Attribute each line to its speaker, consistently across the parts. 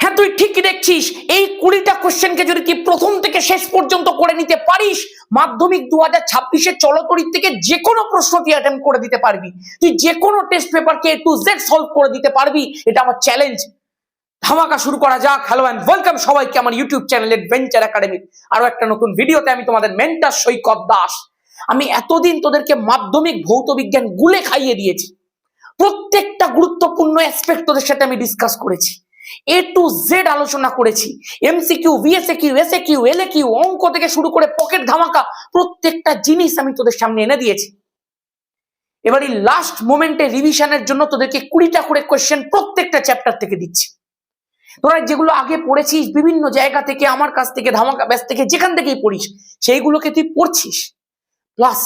Speaker 1: হ্যাঁ, তুই ঠিকই দেখছিস। এই 20টা কোশ্চেনকে যদি তুই প্রথম থেকে শেষ পর্যন্ত করে নিতে পারিস, মাধ্যমিক 2026-এর চলতরিৎ থেকে যে কোনো প্রশ্ন তুই অ্যাটেম্প করে দিতে পারবি। তুই যে কোনো টেস্ট পেপারকে A to Z সলভ করে দিতে পারবি, এটা আমার চ্যালেঞ্জ। ধামাকা শুরু করা যাক। হ্যালো এন্ড ওয়েলকাম সবাইকে আমার ইউটিউব চ্যানেল অ্যাডভেঞ্চার একাডেমি আরো একটা নতুন ভিডিওতে। আমি তোমাদের মেন্টর সৈকত দাস। আমি এতদিন তোদেরকে মাধ্যমিক ভৌত বিজ্ঞান গুলে খাইয়ে দিয়েছি। প্রত্যেকটা গুরুত্বপূর্ণ অ্যাসপেক্ট তোদের সাথে আমি ডিসকাস করেছি, A to Z আলোচনা করেছি। এমসিকিউ, ভিএসকিউ, এসএকিউ, এলএকিউ, অঙ্ক থেকে শুরু করে পকেট ধামাকা প্রত্যেকটা জিনিস আমি তোদের সামনে এনে দিয়েছি। এবার এই লাস্ট মোমেন্টে রিভিশনের জন্য তোদেরকে 20টা করে কোশ্চেন প্রত্যেকটা চ্যাপ্টার থেকে দিচ্ছি। তোরা যেগুলো আগে পড়েছিস বিভিন্ন জায়গা থেকে, আমার কাছ থেকে, ধামাকা ব্যাচ থেকে, যেখান থেকেই পড়িস, সেইগুলোকে তুই পড়ছিস, প্লাস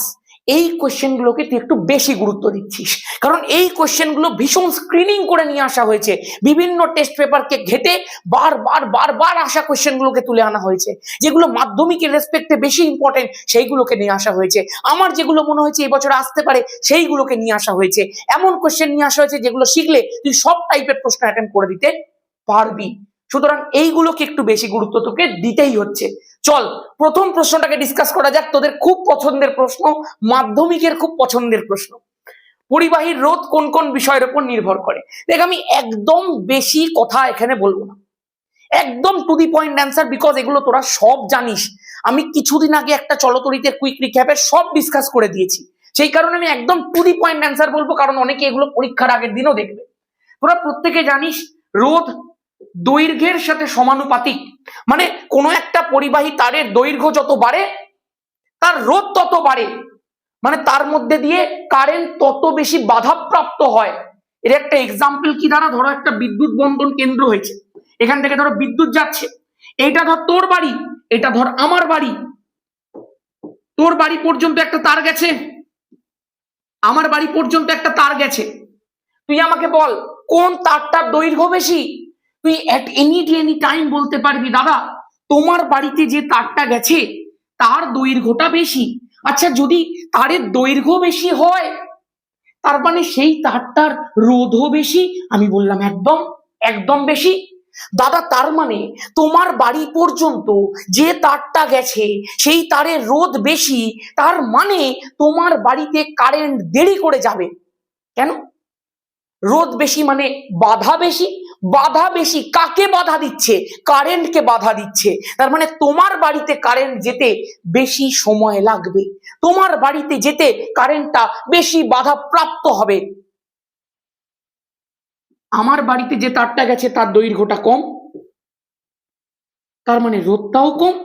Speaker 1: এই কোশ্চেনগুলোকে তুই একটু বেশি গুরুত্ব দিচ্ছিস। কারণ এই কোশ্চেনগুলো ভীষণ স্ক্রিনিং করে নিয়ে আসা হয়েছে, বিভিন্ন টেস্ট পেপারকে ঘেটে বারবার আসা কোশ্চেনগুলোকে তুলে আনা হয়েছে। যেগুলো মাধ্যমিকের রেসপেক্টে বেশি ইম্পর্টেন্ট সেইগুলোকে নিয়ে আসা হয়েছে। আমার যেগুলো মনে হয়েছে এই বছর আসতে পারে সেইগুলোকে নিয়ে আসা হয়েছে। এমন কোশ্চেন নিয়ে আসা হয়েছে যেগুলো শিখলে তুই সব টাইপের প্রশ্ন অ্যাটেন্ড করে দিতে পারবি। সুতরাং এইগুলোকে একটু বেশি গুরুত্ব তোকে দিতেই হচ্ছে। চল প্রথম প্রশ্নটাকে ডিসকাস করা যাক। তোদের খুব পছন্দের প্রশ্ন, মাধ্যমিকের খুব পছন্দের প্রশ্ন। পরিবাহীর রোধ কোন কোন বিষয়ের উপর নির্ভর করে? দেখ, আমি একদম বেশি কথা এখানে বলবো না, একদম to the point answer, because এগুলো তোরা সব জানিস। আমি কিছুদিন আগে একটা চলতরিতে কুইক রিক্যাপে সব ডিসকাস করে দিয়েছি। সেই কারণে আমি একদম টু দি পয়েন্ট অ্যান্সার বলবো, কারণ অনেকে এগুলো পরীক্ষার আগের দিনও দেখবে। তোরা প্রত্যেকে জানিস রোধ দৈর্ঘ্যের সাথে সমানুপাতিক। মানে কোনো একটা পরিবাহী তারের দৈর্ঘ্য যত বাড়ে তার রোধ তত বাড়ে, মানে তার মধ্যে দিয়ে কারেন্ট তত বেশি বাধাপ্রাপ্ত হয়। এর একটা এক্সাম্পল কি দাঁড়া, ধরো একটা বিদ্যুৎ বন্ধন কেন্দ্র হয়েছে, এখান থেকে ধরো বিদ্যুৎ যাচ্ছে, এইটা ধর তোর বাড়ি, এটা ধর আমার বাড়ি। তোর বাড়ি পর্যন্ত একটা তার গেছে, আমার বাড়ি পর্যন্ত একটা তার গেছে। তুই আমাকে বল কোন তারটার দৈর্ঘ্য বেশি? তুই এট এনি টাইম বলতে পারবি দাদা তোমার বাড়িতে যে তারটা গেছে তার দৈর্ঘ্যটা বেশি। আচ্ছা, যদি তারের দৈর্ঘ্য বেশি হয় তার মানে সেই তারটার রোধও বেশি? আমি বললাম একদম একদম বেশি। দাদা তার মানে তোমার বাড়ি পর্যন্ত যে তারটা গেছে সেই তারের রোধ বেশি, তার মানে তোমার বাড়িতে কারেন্ট দেরি করে যাবে। কেন? রোধ বেশি মানে বাধা বেশি। বাধা বেশি কাকে বাধা দিচ্ছে? কারেন্টকে বাধা দিচ্ছে। তার মানে তোমার বাড়িতে কারেন্ট যেতে বেশি সময় লাগবে, তোমার বাড়িতে যেতে কারেন্টটা বেশি বাধা প্রাপ্ত হবে। আমার বাড়িতে যে তারটা গেছে তার দৈর্ঘ্যটা কম, তার মানে রোধটাও কম,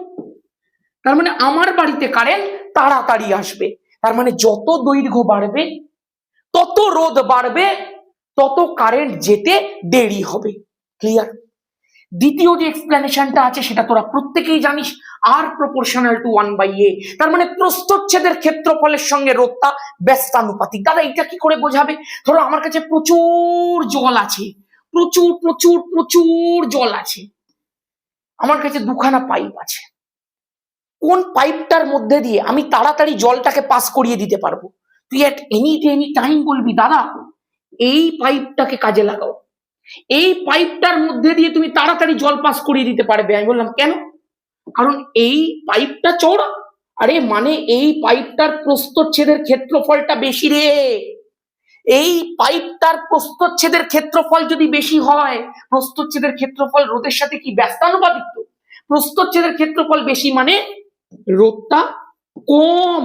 Speaker 1: তার মানে আমার বাড়িতে কারেন্ট তাড়াতাড়ি আসবে। তার মানে যত দৈর্ঘ্য বাড়বে তত রোধ বাড়বে, তত কারেন্ট যেতে দেরি হবে। ক্লিয়ার? দ্বিতীয় যে এক্সপ্লেনেশনটা আছে সেটা তোরা প্রত্যেকেই জানিস, আর প্রপোর্শনাল টু 1/a। তার মানে প্রস্থচ্ছেদের ক্ষেত্রফলের সঙ্গে রোধটা ব্যস্তানুপাতিক। দাদা এটা কি করে বোঝাবে? ধরো আমার কাছে প্রচুর জল আছে, প্রচুর প্রচুর প্রচুর জল আছে, আমার কাছে দুখানা পাইপ আছে। কোন পাইপটার মধ্যে দিয়ে আমি তাড়াতাড়ি জলটাকে পাস করিয়ে দিতে পারবো? তুই এট এনি টাইম বলবি দাদা এই পাইপটাকে কাজে লাগাও, এই পাইপটার মধ্যে দিয়ে তুমি তাড়াতাড়ি জল পাস করিয়ে দিতে পারবে। আমি বললাম কেন? কারণ এই পাইপটা চওড়া। আরে মানে এই পাইপটার প্রস্থচ্ছেদের ক্ষেত্রফলটা বেশি রে। এই পাইপটার প্রস্থচ্ছেদের ক্ষেত্রফল যদি বেশি হয়, প্রস্থচ্ছেদের ক্ষেত্রফল রোধের সাথে কি ব্যস্তানুপাতিক? তো প্রস্থচ্ছেদের ক্ষেত্রফল বেশি মানে রোধটা কম।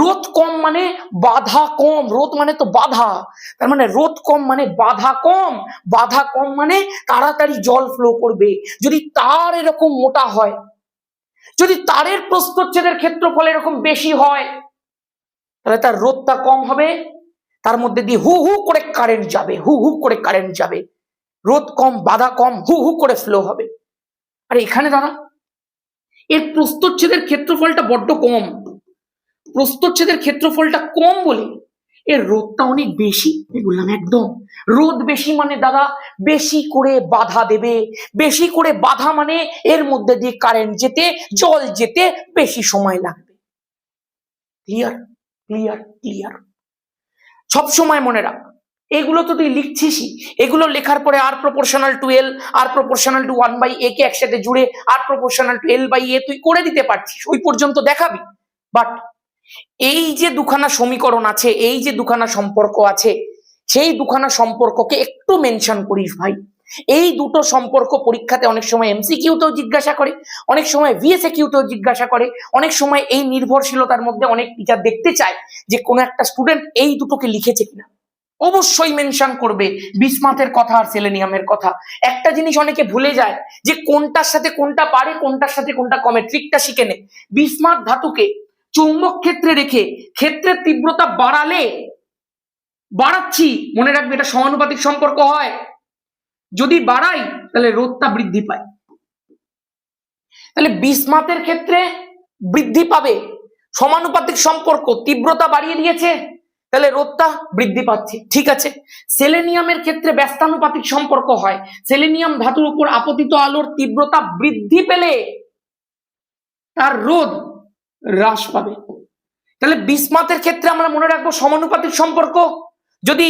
Speaker 1: রোধ কম মানে বাধা কম। রোধ মানে তো বাধা, তার মানে রোধ কম মানে বাধা কম। বাধা কম মানে তাড়াতাড়ি জল ফ্লো করবে। যদি তার এরকম মোটা হয়, যদি তারের প্রস্থচ্ছেদের ক্ষেত্রফল এরকম বেশি হয়, তাহলে তার রোধটা কম হবে, তার মধ্যে দিয়ে হু হু করে কারেন্ট যাবে, হু হু করে কারেন্ট যাবে। রোধ কম, বাধা কম, হু হু করে ফ্লো হবে। আর এখানে দাদা এর প্রস্থচ্ছেদের ক্ষেত্রফলটা বড্ড কম, প্রস্থচ্ছেদের ক্ষেত্রফলটা কম বলে এর রোধটা অনেক বেশি। বললাম একদম। রোধ বেশি মানে দাদা বেশি করে বাধা দেবে, বেশি করে বাধা মানে এর মধ্যে দিয়ে কারেন্ট যেতে, জল যেতে বেশি সময় লাগবে। Clear clear clear? সব সময় মনে রাখ এগুলো তো তুই লিখছিসই, এগুলো লেখার পরে আর প্রপোর্শনাল টু এল, আর প্রপোর্শনাল টু 1/a কে একসাথে জুড়ে আর প্রপোর্শনাল টু l/a তুই করে দিতে পারছিস, ওই পর্যন্ত দেখাবি। বাট এই যে দুখানা সমীকরণ আছে, এই যে দুখানা সম্পর্ক আছে, সেই দুখানা সম্পর্ককে একটু মেনশন করিস ভাই। এই দুটো সম্পর্ক পরীক্ষাতে অনেক সময় এমসিকিউতেও জিজ্ঞাসা করে, অনেক সময় ভিএসএকিউতেও জিজ্ঞাসা করে, অনেক সময় এই নির্ভরশীলতার মধ্যে অনেক টিচার দেখতে চায় যে কোনো একটা স্টুডেন্ট এই দুটোকে লিখেছে কিনা। অবশ্যই মেনশন করবে বিসমাথের কথা আর সেলেনিয়ামের কথা। একটা জিনিস অনেকে ভুলে যায় যে কোনটার সাথে কোনটা পারে, কোনটার সাথে কোনটা কমে, ট্রিকটা শিখে নে। বিসমাথ ধাতুকে চৌম্বক ক্ষেত্রে রেখে ক্ষেত্রের তীব্রতা বাড়াচ্ছি, মনে রাখবে এটা সমানুপাতিক সম্পর্ক হয়। যদি বাড়াই তাহলে রোধটা বৃদ্ধি পায়, তাহলে বিসমাথের ক্ষেত্রে বৃদ্ধি পাবে, সমানুপাতিক সম্পর্ক, তীব্রতা বাড়িয়ে দিয়েছে, তাহলে রোধটা বৃদ্ধি পাচ্ছে, ঠিক আছে। সেলেনিয়ামের ক্ষেত্রে ব্যস্তানুপাতিক সম্পর্ক হয়, সেলেনিয়াম ধাতুর উপর আপতিত আলোর তীব্রতা বৃদ্ধি পেলে তার রোধ হ্রাস পাবে। তাহলে বিসমাথের ক্ষেত্রে আমরা মনে রাখবো সমানুপাতিক সম্পর্ক, যদি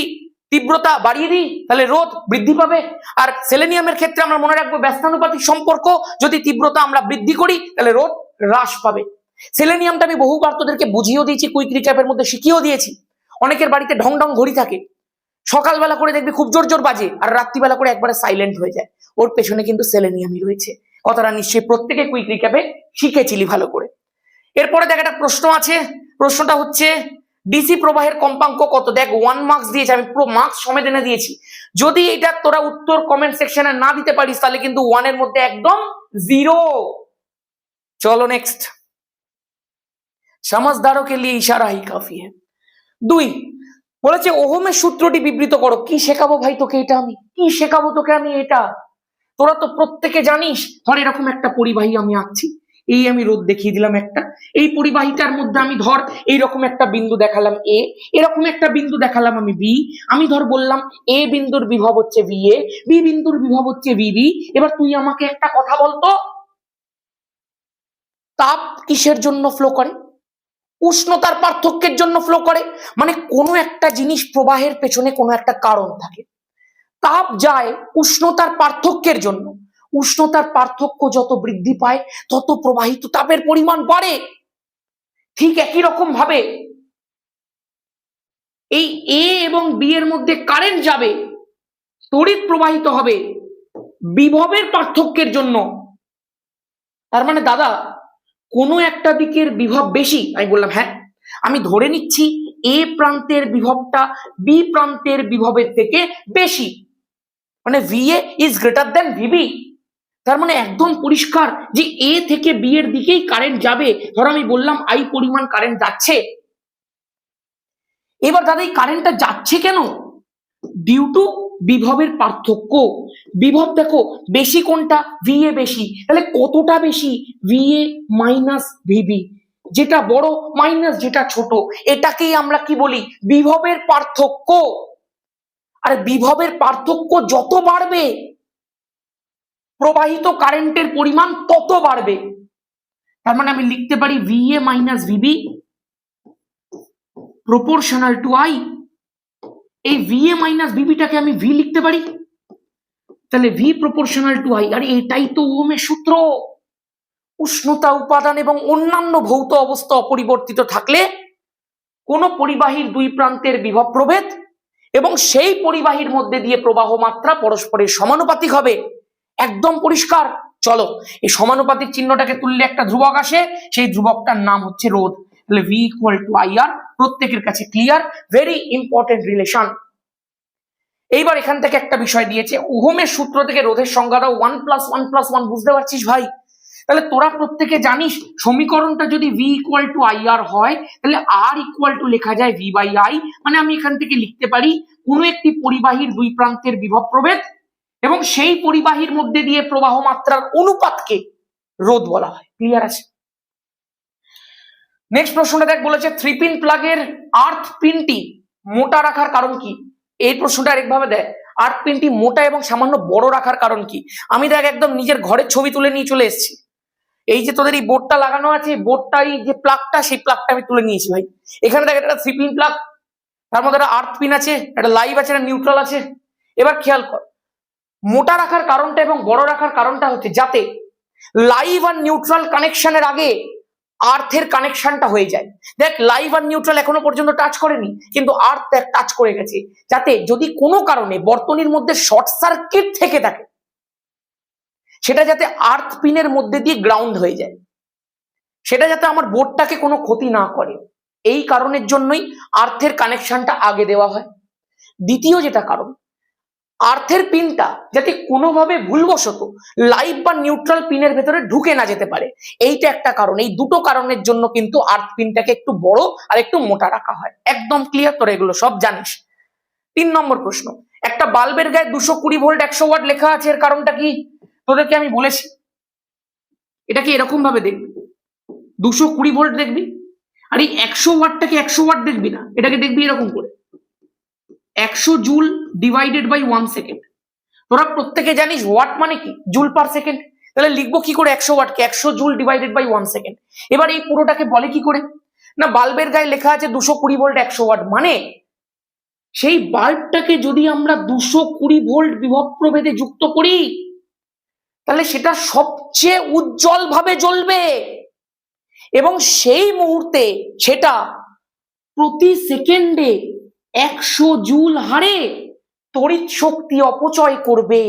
Speaker 1: তীব্রতা বাড়িয়ে দিই তাহলে রোধ বৃদ্ধি পাবে। আর সেলেনিয়ামের ক্ষেত্রে আমরা মনে রাখবো ব্যস্তানুপাতিক সম্পর্ক, যদি তীব্রতা আমরা বৃদ্ধি করি তাহলে রোধ হ্রাস পাবে। সেলেনিয়ামটা আমি বহুবার তোদেরকে বুঝিয়েও দিয়েছি, কুইক রিক্যাপের মধ্যে শিখিয়েও দিয়েছি। অনেকের বাড়িতে ঢং ঢং ঘড়ি থাকে, সকালবেলা করে দেখবি খুব জোর জোর বাজে, আর রাত্রিবেলা করে একবারে সাইলেন্ট হয়ে যায়, ওর পেছনে কিন্তু সেলেনিয়ামই রয়েছে। কথাটা নিশ্চয়ই প্রত্যেকে কুইক রিক্যাপে শিখেছিলি ভালো করে। এরপরে দেখ একটা প্রশ্ন আছে, প্রশ্নটা হচ্ছে ডিসি প্রবাহের কম্পাঙ্ক কত। দেখ 1 মার্কস দিয়েছে, আমি পুরো মার্কস সমেত এনে দিয়েছি। যদি এটা তোরা উত্তর কমেন্ট সেকশনে না দিতে পারিস তাহলে কিন্তু 1 এর মধ্যে একদম 0। চলো নেক্সট। समझदारों के लिए इशारा ही काफी है। 2 বলেছে ওহমের সূত্রটি বিবৃত করো। কি শেখাবো ভাই তোকে এটা, আমি কি শেখাবো তোকে আমি এটা? তোরা তো প্রত্যেকে জানিস। ধর এরকম একটা পরিবাহী আমি আঁকছি, এই আমি রোধ দেখিয়ে দিলাম একটা, এই পরিবাহিতার মধ্যে আমি ধর এইরকম একটা বিন্দু দেখালাম এ, এরকম একটা বিন্দু দেখালাম আমি বি। আমি ধর বললাম এ বিন্দুর বিভব হচ্ছে ভি এ, বি বিন্দুর বিভব হচ্ছে ভিবি। এবার তুই আমাকে একটা কথা বলতো, তাপ কিসের জন্য ফ্লো করে? উষ্ণতার পার্থক্যের জন্য ফ্লো করে। মানে কোনো একটা জিনিস প্রবাহের পেছনে কোনো একটা কারণ থাকে। তাপ যায় উষ্ণতার পার্থক্যের জন্য, উষ্ণতার পার্থক্য যত বৃদ্ধি পায় তত প্রবাহিত তাপের পরিমাণ বাড়ে। ঠিক একই রকম ভাবে এই এ এবং বি এর মধ্যে কারেন্ট যাবে, তড়িৎ প্রবাহিত হবে বিভবের পার্থক্যের জন্য। তার মানে দাদা কোনো একটা দিকের বিভব বেশি, আমি বললাম হ্যাঁ, আমি ধরে নিচ্ছি এ প্রান্তের বিভবটা বি প্রান্তের বিভবের থেকে বেশি, মানে V A is greater than V B. তার মানে একদম পরিষ্কার যে এ থেকে বি এর দিকেই কারেন্ট যাবে। ধর আমি বললাম আই পরিমাণ কারেন্ট যাচ্ছে। এবার দাদা এই কারেন্টটা যাচ্ছে কেন? ডিউ টু বিভবের পার্থক্য। বিভব দেখো বেশি কোনটা, ভিএ বেশি, তাহলে কতটা বেশি? ভিএ মাইনাস ভিবি, যেটা বড় মাইনাস যেটা ছোট, এটাকেই আমরা কি বলি? বিভবের পার্থক্য। আর বিভবের পার্থক্য যত বাড়বে প্রবাহিত কারেন্টের পরিমাণ তত বাড়বে। তার মানে আমি লিখতে পারি V A minus V B proportional to I. এই ভিএ মাইনাস ভিবিটাকে আমি ভি লিখতে পারি, তাহলে ভি প্রপোর্শনাল টু আই। আর এটাই তো ওহমের সূত্র। উষ্ণতা উপাদান এবং অন্যান্য ভৌত অবস্থা অপরিবর্তিত থাকলে কোন পরিবাহীর দুই প্রান্তের বিভব প্রভেদ এবং সেই পরিবাহীর মধ্যে দিয়ে প্রবাহ মাত্রা পরস্পরের সমানুপাতিক হবে। একদম পরিষ্কার। চলো এই সমানুপাতিক চিহ্নটাকে তুললে একটা ধ্রুবক আসে, সেই ধ্রুবকটার নাম হচ্ছে রোধ। তাহলে ভি ইকুয়াল টু আই আর, প্রত্যেকের কাছে ক্লিয়ার, ভেরি ইম্পর্টেন্ট রিলেশন। এইবার এখান থেকে একটা বিষয় দিয়েছে, ওহমের সূত্র থেকে রোধের সংজ্ঞা দাও। 1 + 1 + 1 বুঝতে পারছিস ভাই? তাহলে তোরা প্রত্যেকে জানিস সমীকরণটা যদি ভি ইকুয়াল টু আই আর হয় তাহলে আর ইকুয়াল টু লেখা যায় ভি বাই আই। মানে আমি এখান থেকে লিখতে পারি কোনো একটি পরিবাহীর দুই প্রান্তের বিভব প্রভেদ এবং সেই পরিবাহীর মধ্যে দিয়ে প্রবাহ মাত্রার অনুপাতকে রোধ বলা হয়। ক্লিয়ার আছে? নেক্সট প্রশ্নটা দেখ, বলেছে 3 পিন প্লাগের আর্থ পিনটি মোটা রাখার কারণ কি? এই প্রশ্নটা আরেকভাবে দেয়, আর্থ পিনটি মোটা এবং সামান্য বড় রাখার কারণ কি? আমি দেখ একদম নিজের ঘরের ছবি তুলে নিয়ে চলে এসেছি। এই যে তোদের এই বোর্ডটা লাগানো আছে, বোর্ডটা এই যে প্লাগটা, সেই প্লাগটা আমি তুলে নিয়েছি ভাই। এখানে দেখ এটা 3 পিন প্লাগ, তার মধ্যে একটা আর্থ পিন আছে, একটা লাইভ আছে, একটা নিউট্রাল আছে। এবার খেয়াল কর, মোটা রাখার কারণটা এবং বড় রাখার কারণটা হচ্ছে যাতে লাইভ আর নিউট্রাল কানেকশনের আগে আর্থের কানেকশনটা হয়ে যায়। দেখ, লাইভ আর নিউট্রাল এখনো পর্যন্ত টাচ করেনি, কিন্তু আর্থ টাচ করে গেছে, যাতে যদি কোনো কারণে বর্তনীর মধ্যে শর্ট সার্কিট থেকে থাকে সেটা যাতে আর্থ পিনের মধ্যে দিয়ে গ্রাউন্ড হয়ে যায়, সেটা যাতে আমার বোর্ডটাকে কোনো ক্ষতি না করে। এই কারণের জন্যই আর্থের কানেকশনটা আগে দেওয়া হয়। দ্বিতীয় যেটা কারণ, আর্থের পিনটা যাতে কোনোভাবে ভুলবশত লাইভ বা নিউট্রাল পিনের ভেতরে ঢুকে না যেতে পারে, এইটা একটা কারণ। এই দুটো কারণের জন্য কিন্তু আর্থ পিনটাকে একটু বড় আর একটু মোটা রাখা হয়। একদম ক্লিয়ার? তোরা এগুলো সব জানিস। 3 নম্বর প্রশ্ন, একটা বাল্বের গায়ে 220 ভোল্ট 100 ওয়াট লেখা আছে, এর কারণটা কি? তোদেরকে আমি বলেছি, এটা কি এরকম ভাবে দেখবি, 220 ভোল্ট দেখবি, আর এই 100 ওয়াটটাকে 100 ওয়াট দেখবি না, এটাকে দেখবি এরকম করে 100 জুল ডিভাইডেড বাই 1 সেকেন্ড। তোরা প্রত্যেকে জানিস ওয়াট মানে কি, জুল পার সেকেন্ড। তাহলে লিখবো কি করে 100 ওয়াটকে? 100 জুল ডিভাইডেড বাই 1 সেকেন্ড। এবার এই পুরোটাকে বলে কি করে? না, বাল্বের গায়ে লেখা আছে 220 ভোল্ট 100 ওয়াট, মানে সেই বাল্বটাকে যদি আমরা 220 ভোল্ট বিভব প্রভেদে যুক্ত করি তাহলে সেটা সবচেয়ে উজ্জ্বল ভাবে জ্বলবে, এবং সেই মুহূর্তে সেটা প্রতি সেকেন্ডে 100 জুল হারে তড়িৎ শক্তি অপচয় করবে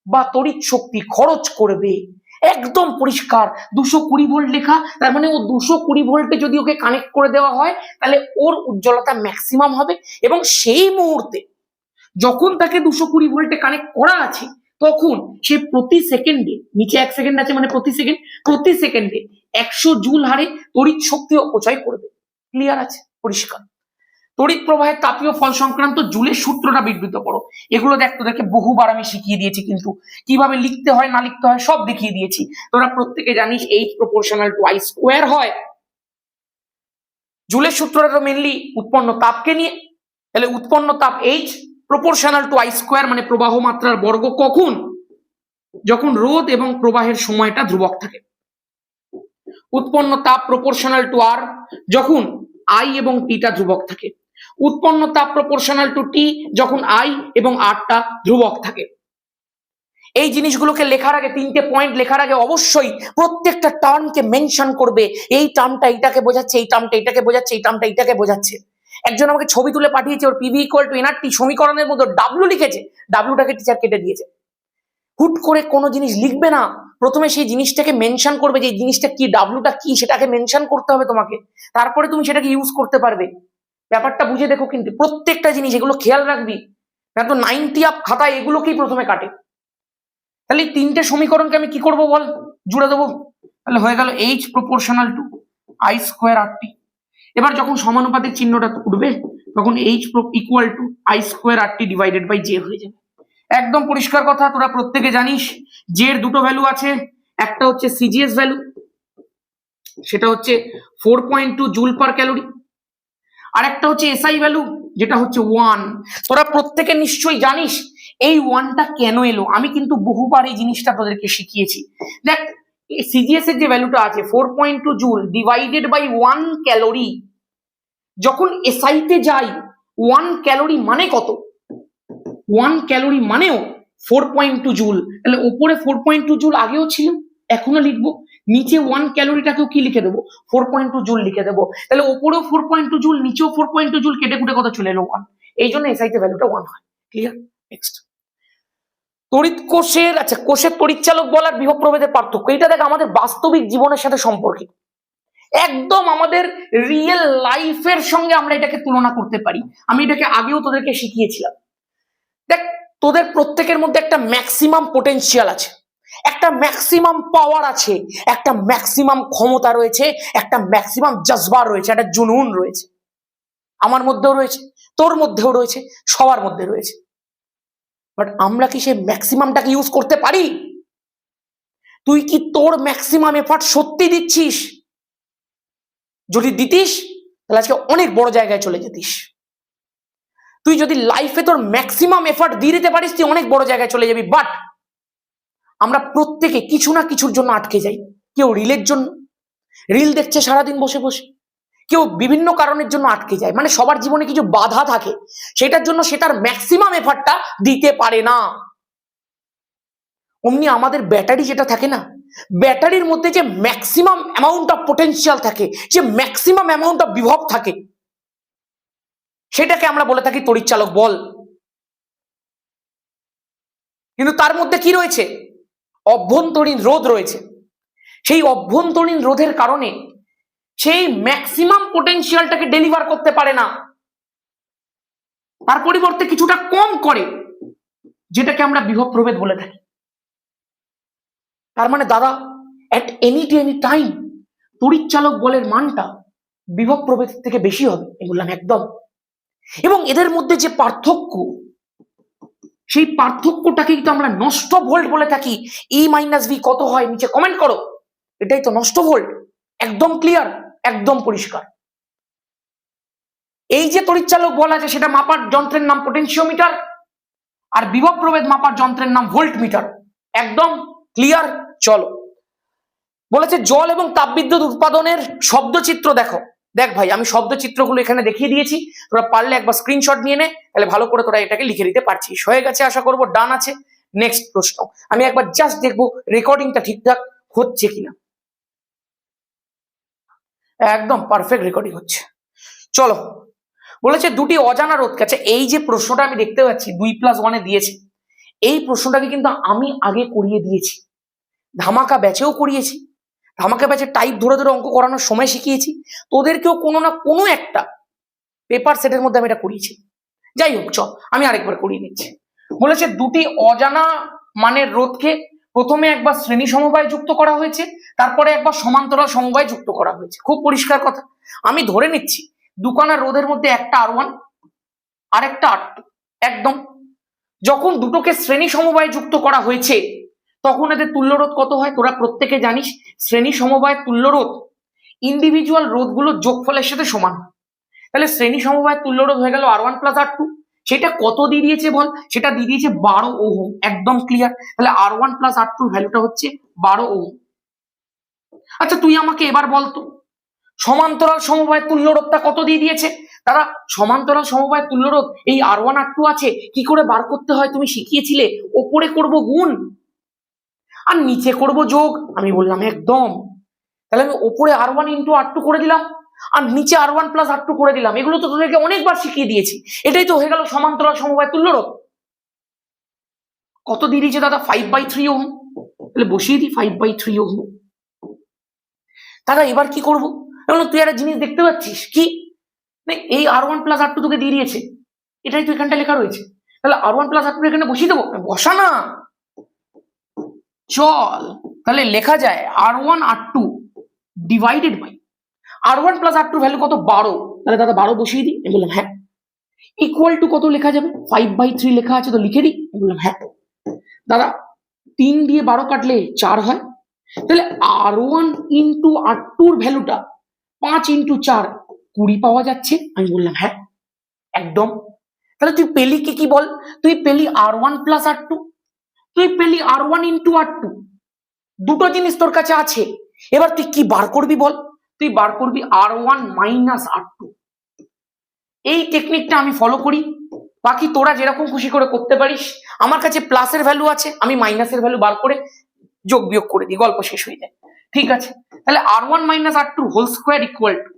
Speaker 1: বা তড়িৎ শক্তি খরচ করবে। একদম পরিষ্কার 220 ভোল্ট লেখা, তার মানে ও 220 ভোল্টে যদি ওকে কানেক্ট করে দেওয়া হয় তাহলে ওর উজ্জ্বলতা ম্যাক্সিমাম হবে, এবং সেই মুহূর্তে যখন তাকে 220 ভোল্টে কানেক্ট করা আছে তখন সে প্রতি সেকেন্ডে, নিচে 1 সেকেন্ড আছে মানে প্রতি সেকেন্ডে 100 জুল হারে তড়িৎ শক্তি অপচয় করবে। ক্লিয়ার আছে? পরিষ্কার। তড়িৎ প্রবাহের তাপীয় ফল সংক্রান্ত জুলের সূত্রটা বিবৃত করো। এগুলো দেখ, তোদেরকে বহুবার আমি শিখিয়ে দিয়েছি, কিন্তু কিভাবে লিখতে হয় না লিখতে হয় সব দেখিয়ে দিয়েছি। তোরা প্রত্যেকে জানিস H proportional to I square হয়। জুলের সূত্রটা তো মেনলি উৎপন্ন তাপকে নিয়ে, তাহলে উৎপন্ন তাপ H proportional to I square মানে প্রবাহ মাত্রার বর্গ। কখন? যখন রোধ এবং প্রবাহের সময়টা ধ্রুবক থাকে। উৎপন্ন তাপ প্রপোর্শনাল টু R যখন I এবং T টা ধ্রুবক থাকে। উৎপন্ন তাপ প্রপোর্শনাল টু T যখন I এবং R টা ধ্রুবক থাকে। এই জিনিসগুলোকে লেখার আগে, 3টে পয়েন্ট লেখার আগে অবশ্যই প্রত্যেকটা টার্মকে মেনশন করবে। এই টার্মটা এইটাকে বোঝাচ্ছে, এই টার্মটা এইটাকে বোঝাচ্ছে, এই টার্মটা এইটাকে বোঝাচ্ছে। একজন আমাকে ছবি তুলে পাঠিয়েছে, ওর PV ইকুয়াল টু NRT সমীকরণের মধ্যে W লিখেছে, W-টাকে টিচার কেটে দিয়েছে। হুট করে কোনো জিনিস লিখবে না, প্রথমে সেই জিনিসটাকে মেনশন করবে যে এই জিনিসটা কি, W-টা কি সেটাকে মেনশন করতে হবে তোমাকে, তারপরে তুমি সেটাকে ইউজ করতে পারবে। ব্যাপারটা বুঝে দেখো, কিন্তু প্রত্যেকটা জিনিস এগুলো খেয়াল রাখবি, না তো 90 আপ খাতায় এগুলোকেই প্রথমে কাটে। তাহলে 3টে সমীকরণকে আমি কি করব বল, জুড়ে দেবো। তাহলে হয়ে গেল H proportional to I square RT। এবার যখন সমানুপাতিক চিহ্নটা উঠবে তখন H equal to I square RT divided by J হয়ে যাবে। একদম পরিষ্কার কথা, তোরা প্রত্যেকে জানিস J এর দুটো ভ্যালু আছে, একটা হচ্ছে CGS ভ্যালু, সেটা হচ্ছে 4.2 জুল পার ক্যালোরি, আর একটা হচ্ছে SI ভ্যালু যেটা হচ্ছে 1। তোরা প্রত্যেকে নিশ্চয়ই জানিস এই 1টা কেন এলো, আমি কিন্তু বহুবার এই জিনিসটা তোদেরকে শিখিয়েছি। দেখ, CGS এর যে ভ্যালুটা আছে 4.2 জুল ডিভাইডেড বাই 1 ক্যালোরি, যখন SI তে যাই 1 ক্যালোরি মানে কত? 1 ক্যালোরি মানেও 4.2 জুল। তাহলে উপরে 4.2 জুল আগেও ছিল, এখনো লিখবো, নিচে 1 ক্যালোরিটাকেও কি লিখে দেবো, 4.2 জুল লিখে দেবো। তাহলে উপরেও 4.2 জুল, নিচেও 4.2 জুল, কেটে কুটে কত চলে এলো 1। এই জন্য SI তে ভ্যালুটা 1 হয়। ক্লিয়ার? নেক্সট, তড়িৎ কোষের, আচ্ছা কোষের তড়িৎচালক বল আর বিভব প্রভেদের পার্থক্য। এটা দেখ আমাদের বাস্তবিক জীবনের সাথে সম্পর্কিত, একদম আমাদের রিয়েল লাইফের সঙ্গে আমরা এটাকে তুলনা করতে পারি। আমি এটাকে আগেও তোদেরকে শিখিয়েছিলাম। দেখ, তোদের প্রত্যেকের মধ্যে একটা ম্যাক্সিমাম পোটেনশিয়াল আছে, একটা ম্যাক্সিমাম পাওয়ার আছে, একটা ম্যাক্সিমাম ক্ষমতা রয়েছে, একটা ম্যাক্সিমাম জজবা রয়েছে, একটা জুনুন রয়েছে। আমার মধ্যেও রয়েছে, তোর মধ্যেও রয়েছে, সবার মধ্যে রয়েছে। বাট আমরা কি সেই ম্যাক্সিমামটাকে ইউজ করতে পারি? তুই কি তোর ম্যাক্সিমাম এফর্ট সত্যি দিচ্ছিস? যদি দিতিস তাহলে আজকে অনেক বড় জায়গায় চলে যেতিস। তুই যদি লাইফে তোর ম্যাক্সিমাম এফর্ট দিয়ে দিতে পারিস তুই অনেক বড় জায়গায় চলে যাবি। বাট আমরা প্রত্যেকে কিছু না কিছুর জন্য আটকে যাই। কেউ রিলের জন্য, রিল দেখছে সারাদিন বসে বসে, কেউ বিভিন্ন কারণের জন্য আটকে যায়, মানে সবার জীবনে কিছু বাধা থাকে, সেটার জন্য সে তার ম্যাক্সিমাম এফার্টটা দিতে পারে না। অমনি আমাদের ব্যাটারি যেটা থাকে না, ব্যাটারির মধ্যে যে ম্যাক্সিমাম অ্যামাউন্ট অফ পোটেনশিয়াল থাকে, যে ম্যাক্সিমাম অ্যামাউন্ট অফ বিভব থাকে, সেটাকে আমরা বলে থাকি তড়িৎচালক বল। কিন্তু তার মধ্যে কি রয়েছে? অভ্যন্তরীণ রোধ রয়েছে। সেই অভ্যন্তরীণ রোধের কারণে সেই ম্যাক্সিমাম পোটেনশিয়ালটাকে ডেলিভার করতে পারে না, তার পরিবর্তে কিছুটা কম করে, যেটাকে আমরা বিভব প্রভেদ বলে থাকি। তার মানে দাদা, অ্যাট এনি টাইম তড়িৎচালক বলের মানটা বিভব প্রভেদ থেকে বেশি হবে। বললাম একদম। এবং এদের মধ্যে যে পার্থক্য, সেই পার্থক্যটাকে কিন্তু আমরা নষ্ট ভোল্ট বলে থাকি। ই মাইনাস ভি কত হয় নিচে কমেন্ট করো। এটাই তো নষ্ট ভোল্ট। একদম ক্লিয়ার, একদম পরিষ্কার। এই যে তড়িৎচালক বল আছে, সেটা মাপার যন্ত্রের নাম পোটেনশিওমিটার, আর বিভব প্রভেদ মাপার যন্ত্রের নাম ভোল্ট মিটার। একদম ক্লিয়ার। চলো, বলেছে জল এবং তাপবিদ্যুৎ উৎপাদনের শব্দচিত্র দেখো। দেখ ভাই, আমি শব্দচিত্রগুলো এখানে দেখিয়ে দিয়েছি, তোরা পারলে একবার স্ক্রিনশট নিয়ে নে, তাহলে ভালো করে তোরা এটাকে লিখে দিতে পারছিস। হয়ে গেছে আশা করবো, ডান আছে। নেক্সট প্রশ্ন, আমি একবার জাস্ট দেখবো রেকর্ডিংটা ঠিকঠাক হচ্ছে কিনা। একদম পারফেক্ট রেকর্ডিং হচ্ছে। চলো, বলেছে দুটি অজানা রোধ কাছে। এই যে প্রশ্নটা আমি দেখতে পাচ্ছি 2+1 দিয়েছে, এই প্রশ্নটাকে কিন্তু আমি আগে করিয়ে দিয়েছি, ধামাকা ব্যাচেও করিয়েছি। ধামাকা ব্যাচে টাইপ ধরে ধরে অঙ্ক করানোর সময় শিখিয়েছি, তোদেরকেও কোনো না কোনো একটা পেপার সেটের মধ্যে আমি এটা করিয়েছি। যাই হোক, চ আমি আরেকবার করিয়ে নিচ্ছি। বলেছে দুটি অজানা মানের রোধকে প্রথমে একবার শ্রেণী সমবায় যুক্ত করা হয়েছে, তারপরে একবার সমান্তরাল সমবায় যুক্ত করা হয়েছে। খুব পরিষ্কার কথা। আমি ধরে নিচ্ছি দুখানা রোধের মধ্যে একটা R1 আর একটা R2। একদম। যখন দুটোকে শ্রেণী সমবায় যুক্ত করা হয়েছে, তখন এদের তুল্যরোধ কত হয় তোরা প্রত্যেকে জানিস। শ্রেণী সমবায়ের তুল্যরোধ ইন্ডিভিজুয়াল রোধগুলো যোগফলের সাথে সমান। তাহলে শ্রেণী সমবায়ের তুল্যরোধ হয়ে গেল R1 + R2। সেটা কত দিয়ে দিয়েছে বল? সেটা দিয়ে দিয়েছে 12 ওহম। একদম ক্লিয়ার। তাহলে R1 + R2 ভ্যালুটা হচ্ছে 12 ওহম। আচ্ছা, তুই আমাকে এবার বলতো সমান্তরাল সমবায়ের তুল্যরোধটা কত দিয়ে দিয়েছে? তারা সমান্তরাল সমবায়ের তুল্যরোধ এই R1 R2 আছে, কি করে বার করতে হয় তুমি শিখিয়েছিলে। ওপরে করব গুণ আর নিচে করব যোগ। আমি বললাম একদম। তাহলে আমি ওপরে R1 × R2 করে দিলাম আর নিচে R1 + R2 করে দিলাম। এগুলো তো তোদেরকে অনেকবার শিখিয়ে দিয়েছি। এটাই তো হয়ে গেল সমান্তরাল সমবায় তুল্যরোধ। কত দিয়ে দিয়েছে দাদা? 5/3 ওহম। তাহলে বসিয়ে দিই 5/3 ওহম। দাদা এবার কি করব? তুই একটা জিনিস দেখতে পাচ্ছিস কি, এই R1 + R2 তোকে দিয়ে দিয়েছে, এটাই তো এখানটা লেখা রয়েছে। তাহলে R1 + R2 এখানে বসিয়ে দেবো। বসা না, চল তাহলে লেখা যায় R1 R2 divided by R1 + R2 value কত? 12। তাহলে দাদা 12 বসিয়ে দিই। আমি বললাম হ্যাঁ। ইকুয়াল টু কত লেখা যাবে? 5/3 লেখা আছে তো লিখে দিই। আমি বললাম হ্যাঁ। দাদা 3 দিয়ে 12 কাটলে 4 হয়। তাহলে R1 × R2 ভ্যালুটা 5 × 4 20 পাওয়া যাচ্ছে। আমি বললাম হ্যাঁ একদম। তাহলে তুই পেলি কি বল? তুই পেলি R1 + R2, তুই পেলি R1 × R2। দুটো জিনিস তোর কাছে আছে। এবার তুই কি বার করবি বল? তুই বার করবি R1 - R2। এই টেকনিকটা আমি ফলো করি, বাকি তোরা যেরকম খুশি করে করতে পারিস। আমার কাছে প্লাসের ভ্যালু আছে, আমি মাইনাসের ভ্যালু বার করে যোগ বিয়োগ করে দিই, গল্প শেষ হয়ে যায়। ঠিক আছে, তাহলে R1 - R2 whole square equal to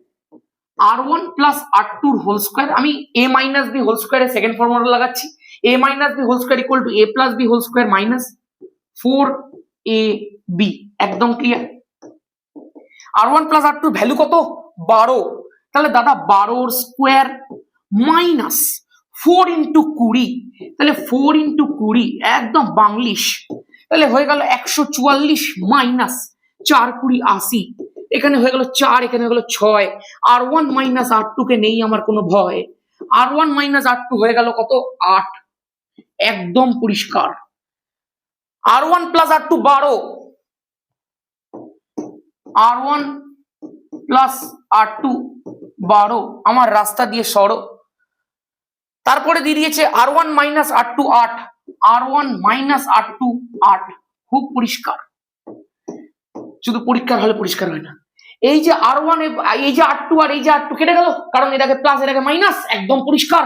Speaker 1: R1 + R2 whole square. আমি a - b হোল স্কয়ারের সেকেন্ড ফর্মুলা লাগাচ্ছি। a - b whole square equal to a + b whole square minus 4ab। একদম ক্লিয়ার। R1 + R2 ভ্যালু কত? 12। তাহলে দাদা 12 square minus 4 × 20। তাহলে 4 × 20 একদম Banglish. তাহলে হয়ে গেল 144 মাইনাস 4 20 80। এখানে হয়ে গেল 4, এখানে হয়ে গেল 6। R1 - R2 কে নেই আমার কোনো ভয়। R1 - R2 হয়ে গেল কত? 8। একদম পরিষ্কার। R1 + R2 12, R1 + R2 12। আমার রাস্তা দিয়ে সরো। তারপরে দিয়ে দিয়েছে R1 - R2 8, R1 - R2 8। খুব পরিষ্কার। শুধু পরীক্ষার হলে পরিষ্কার হয় না, এই যে R1 এই যে R2 আর এই যে R2 কেটে গেল, কারণ এটাকে প্লাস এটাকে মাইনাস, একদম পরিষ্কার।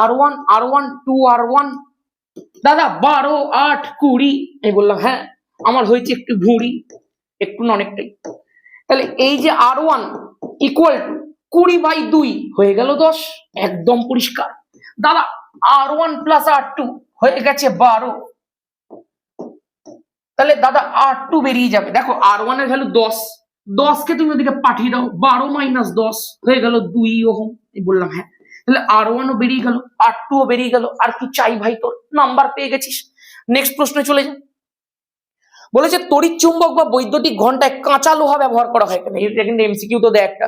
Speaker 1: R1 R1 2 R1, দাদা 12 8 20। আমি বললাম হ্যাঁ, আমার হয়েছে একটু ভুঁড়ি, একটু না অনেকটাই। তাহলে এই যে R1 ইকুয়াল টু 20/2 হয়ে গেল 10, একদম পরিষ্কার। দাদা R1 প্লাস R2 হয়ে গেছে 12, তাহলে দাদা R2 বেরিয়ে যাবে। দেখো R1 এর ভ্যালু 10, 10 কে তুমি ওদিকে পাঠিয়ে দাও, 12 মাইনাস 10 হয়ে গেল 2 ওহম। বললাম হ্যাঁ, তাহলে R1 ও বেরিয়ে গেল, R2 ও বেরিয়ে গেল, আর কি চাই ভাই তোর, নাম্বার পেয়ে গেছিস। নেক্সট প্রশ্নে চলে যা। বলেছে তড়িৎ চুম্বক বা বৈদ্যুতিক ঘন্টায় কাঁচা লোহা ব্যবহার করা হয় কেন? এটা কিন্তু এমসিকিউ তো দেয় একটা।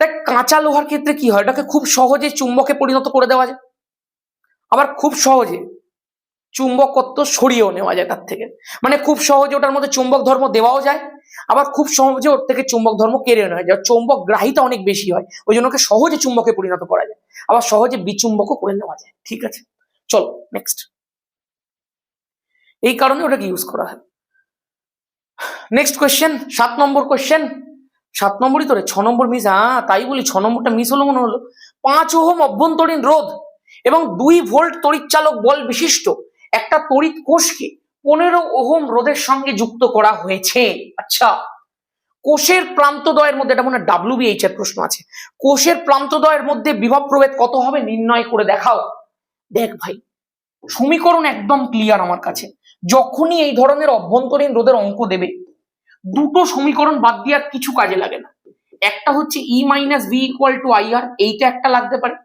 Speaker 1: দেখ কাঁচা লোহার ক্ষেত্রে কি হয়, এটাকে খুব সহজে চুম্বকে পরিণত করে দেওয়া যায়, আবার খুব সহজে চুম্বকত্ব সরিয়েও নেওয়া যায় তার থেকে। মানে খুব সহজে ওটার মধ্যে চুম্বক ধর্ম দেওয়াও যায়, আবার খুব সহজে ওর থেকে চুম্বক ধর্ম কেড়ে নেওয়া যায়। চুম্বক গ্রাহিতা অনেক বেশি হয়, ওই জন্য ওকে সহজে চুম্বকে পরিণত করা যায়, আবার সহজে বিচুম্বকও করে নেওয়া যায়। ঠিক আছে, চলো নেক্সট। এই কারণে ওটাকে ইউজ করা হয়। নেক্সট কোয়েশ্চেন, 7 নম্বর কোয়েশ্চেন। 7 নম্বরই তো রে, 6 নম্বর মিস। হ্যাঁ তাই বলি, 6 নম্বরটা মিস হলো মনে হলো। 5 ওহম অভ্যন্তরীণ রোধ এবং 2 ভোল্ট তড়িৎচালক বল বিশিষ্ট একটা তড়িৎ কোষকে 15 ওহম রোধের সঙ্গে যুক্ত করা হয়েছে। আচ্ছা, কোষের প্রান্তদ্বয়ের মধ্যে, এটা মনে হয় WBH এর প্রশ্ন আছে, কোষের প্রান্তদ্বয়ের মধ্যে বিভব প্রভেদ কত হবে নির্ণয় করে দেখাও। দেখ ভাই, সমীকরণ একদম ক্লিয়ার আমার কাছে। যখনই এই ধরনের অভ্যন্তরীণ রোধের অঙ্ক দেবে, দুটো সমীকরণ বাদ দিয়ে আর কিছু কাজে লাগে না। একটা হচ্ছে E minus V equal to IR, এইটা একটা লাগতে পারে,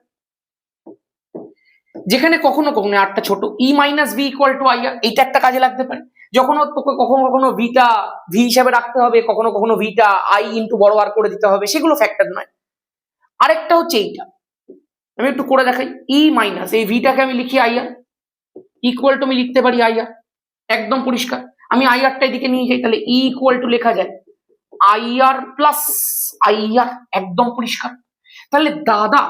Speaker 1: যেখানে কখনো কখনো আরটা ছোট, E minus V equal to IR, এইটা একটা কাজে লাগতে পারে। যখন তোকে কখনো কখনো ভিটা ভি হিসাবে রাখতে হবে, কখনো কখনো ভিটা I ইন্টু বড় আর করে দিতে হবে, সেগুলো ফ্যাক্টর নয়। আরেকটা হচ্ছে এইটা, আমি একটু করে দেখাই। E মাইনাস এই ভিটাকে আমি লিখি IR ইকুয়াল টু, আমি লিখতে পারি IR, একদম পরিষ্কার। আমি IR টা এদিকে নিয়ে যাই, তাহলে E ইকুয়াল টু লেখা যায় IR প্লাস IR, একদম পরিষ্কার। তাহলে দাদা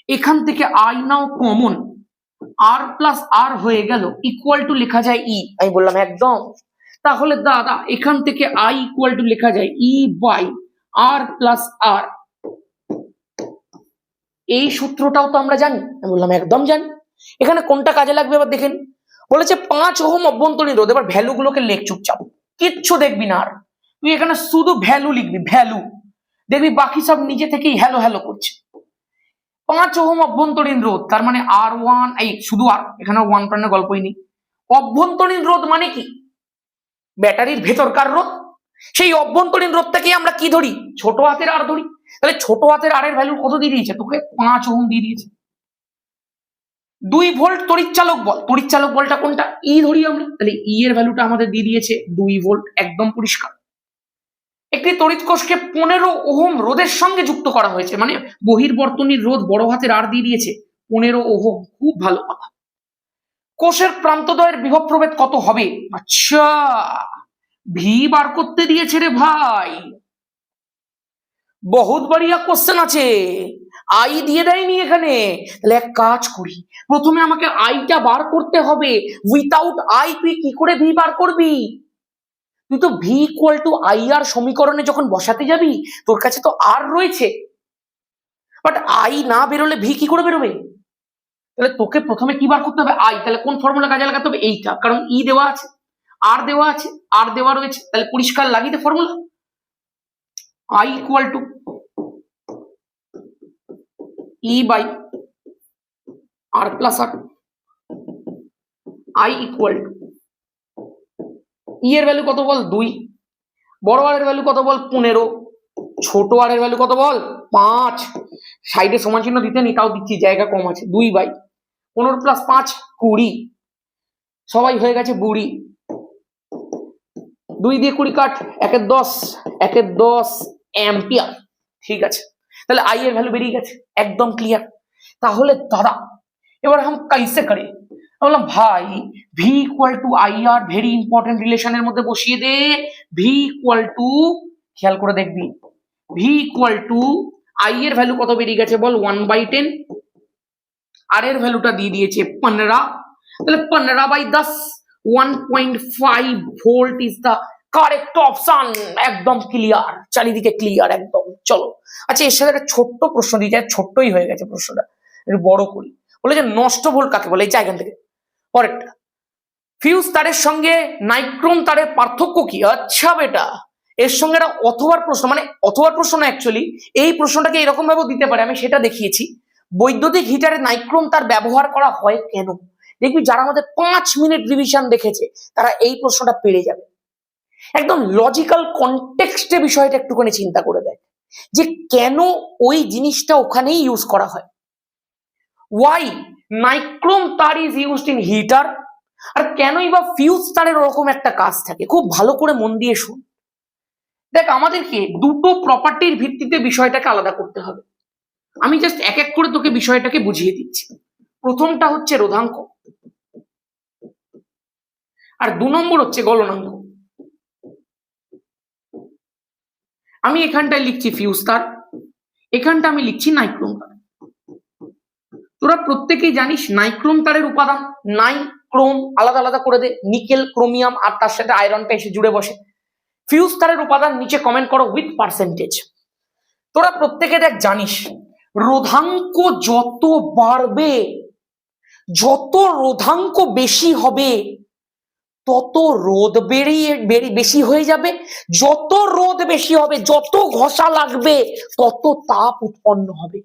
Speaker 1: এখান থেকে I now common, R plus R হয়ে গেল, ইকুয়াল টু লেখা যায় E। আমি বললাম একদম। তাহলে দাদা এখান থেকে I ইকুয়াল টু লেখা যায় E by R plus R। এই সূত্রটাও তো আমরা জানি। আমি বললাম একদম জানি। এখানে কোনটা কাজে লাগবে এবার দেখেন। বলেছে 5 ওহম অভ্যন্তরীণ রোধ, এবার ভ্যালু গুলোকে লেখ চুপচাপ, কিচ্ছু দেখবি না আর, তুই এখানে শুধু ভ্যালু লিখবি, ভ্যালু দেখবি বাকি সব নিজে থেকেই হ্যালো হ্যালো করছে। 5 ওহম অভ্যন্তরীণ রোধ, তার মানে R1, এই শুধু আর, এখানে 1 প্রাণের গল্পই নেই। অভ্যন্তরীণ রোধ মানে কি? ব্যাটারির ভেতরকার রোধ। সেই অভ্যন্তরীণ রোধটাকে আমরা কি ধরি? ছোট হাতের আর ধরি। তাহলে ছোট হাতের আর এর ভ্যালু কত দিয়ে দিয়েছে তোকে? 5 ওহম দিয়ে দিয়েছে। 2 ভোল্ট তড়িৎচালক বল, তড়িৎচালক বলটা কোনটা? E ধরি আমরা, তাহলে E এর ভ্যালুটা আমাদের দিয়ে দিয়েছে 2 ভোল্ট, একদম পরিষ্কার। একটি তড়িৎ কোষকে 15 ওহম রোধের সঙ্গে যুক্ত করা হয়েছে, মানে বহির্বর্তনীর রোধ বড় হাতের আর দিয়ে দিয়েছে 15 ওহম, খুব ভালো কথা। কোষের প্রান্তদ্বয়ের বিভব প্রভেদ কত হবে? আচ্ছা, ভি বার করতে দিয়েছে রে ভাই, বহুত বাড়িয়া কোশ্চেন আছে, আই দিয়ে দেয়নি এখানে। তাহলে এক কাজ করি, প্রথমে আমাকে আইটা বার করতে হবে। উইথাউট আই তুই কি করে ভি বার করবি? তুই তো ভি ইকুয়াল টু IR সমীকরণে যখন বসাতে যাবি, তোর কাছে তো আর রয়েছে, বাট আই না বেরোলে ভি কি করে বেরোবে? তাহলে তোকে প্রথমে কি বার করতে হবে? আই। তাহলে কোন ফর্মুলা কাজে লাগাতে হবে? এইটা, কারণ ই দেওয়া আছে, আর দেওয়া আছে, আর দেওয়া রয়েছে, তাহলে পরিষ্কার লাগিয়ে দে formula. I equal to E by R plus R. I equal to E এর ভ্যালু কত বল? 2, বড় আর এর ভ্যালু কত বল? 15, ছোট আর এর ভ্যালু কত বল? 5। সাইডে সমান চিহ্ন দিতে নি, তাও দিচ্ছি, জায়গা কম আছে। 2 বাই 15 প্লাস 5 20, সবাই হয়ে গেছে বুড়ি। 2 দিয়ে 20 কাট, 1 এর 10, 1 এর 10 অ্যাম্পিয়ার। ঠিক আছে, তাহলে আই এর ভ্যালু বেরিয়ে গেছে, একদম ক্লিয়ার। তাহলে দাদা এবার हम कैसे करें? বললাম ভাই V equal to IR, very important, রিলেশনের মধ্যে বসিয়ে দে। ভি ইকুয়াল টু, খেয়াল করে দেখবি, ভি ইকুয়াল টু আই এর ভ্যালু কত বেরিয়ে গেছে বল? 1/10, আর এর ভ্যালুটা দিয়ে দিয়েছে 15, তাহলে 15/10, 1.5 volt is the correct option, একদম ক্লিয়ার, চারিদিকে ক্লিয়ার একদম। চলো আচ্ছা, এর সাথে একটা ছোট্ট প্রশ্ন দিয়ে যায়, ছোট্টই হয়ে গেছে প্রশ্নটা, একটু বড় করি। বলে যে নষ্ট ভোল্ট কাকে বলে, এই জায়গা থেকে পরেরটা, ফিউজ তারের সঙ্গে নাইক্রোম তারের পার্থক্য কি? আচ্ছা বেটা, এর সঙ্গে একটা অথবার প্রশ্ন, মানে অথবার প্রশ্ন না, অ্যাকচুয়ালি এই প্রশ্নটাকে এরকম ভাবে দিতে পারে, আমি সেটা দেখিয়েছি। বৈদ্যুতিক হিটারে নাইক্রোম তার ব্যবহার করা হয় কেন? দেখবি যারা আমাদের 5 মিনিট রিভিশন দেখেছে তারা এই প্রশ্নটা পেরে যাবে। একদম লজিক্যাল কনটেক্সটে বিষয়টা একটুখানি চিন্তা করে দেয় যে কেন ওই জিনিসটা ওখানেই ইউজ করা হয়। ওয়াই নাইক্রোম তার ইজ ইউজড ইন হিটার, আর কেনই বা ফিউজ তারের ওরকম একটা কাজ থাকে, খুব ভালো করে মন দিয়ে শুন। দেখ, আমাদেরকে দুটো প্রপার্টির ভিত্তিতে বিষয়টাকে আলাদা করতে হবে। আমি জাস্ট এক এক করে তোকে বিষয়টাকে বুঝিয়ে দিচ্ছি। প্রথমটা হচ্ছে রোধাঙ্ক, আর 2 নম্বর হচ্ছে গলনাঙ্ক। আমি এখানটায় লিখছি ফিউজ তার, এখানটা আমি লিখছি নাইক্রোম তার। তোরা প্রত্যেকেই জানিস নাইক্রোম তারের উপাদান, নাইক্রোম আলাদা আলাদা করে দে, নিকেল, ক্রোমিয়াম, আর তার সাথে আয়রনটা এসে জুড়ে বসে। ফিউজ তারের উপাদান নিচে কমেন্ট করো উইথ পার্সেন্টেজ। তোরা প্রত্যেকে দেখ জানিস, রোধাঙ্ক যত বাড়বে, যত রোধাঙ্ক বেশি হবে তত রোদ বেশি হয়ে যাবে, যত রোদ বেশি হবে, যত ঘষা লাগবে তত তাপ উৎপন্ন হবে,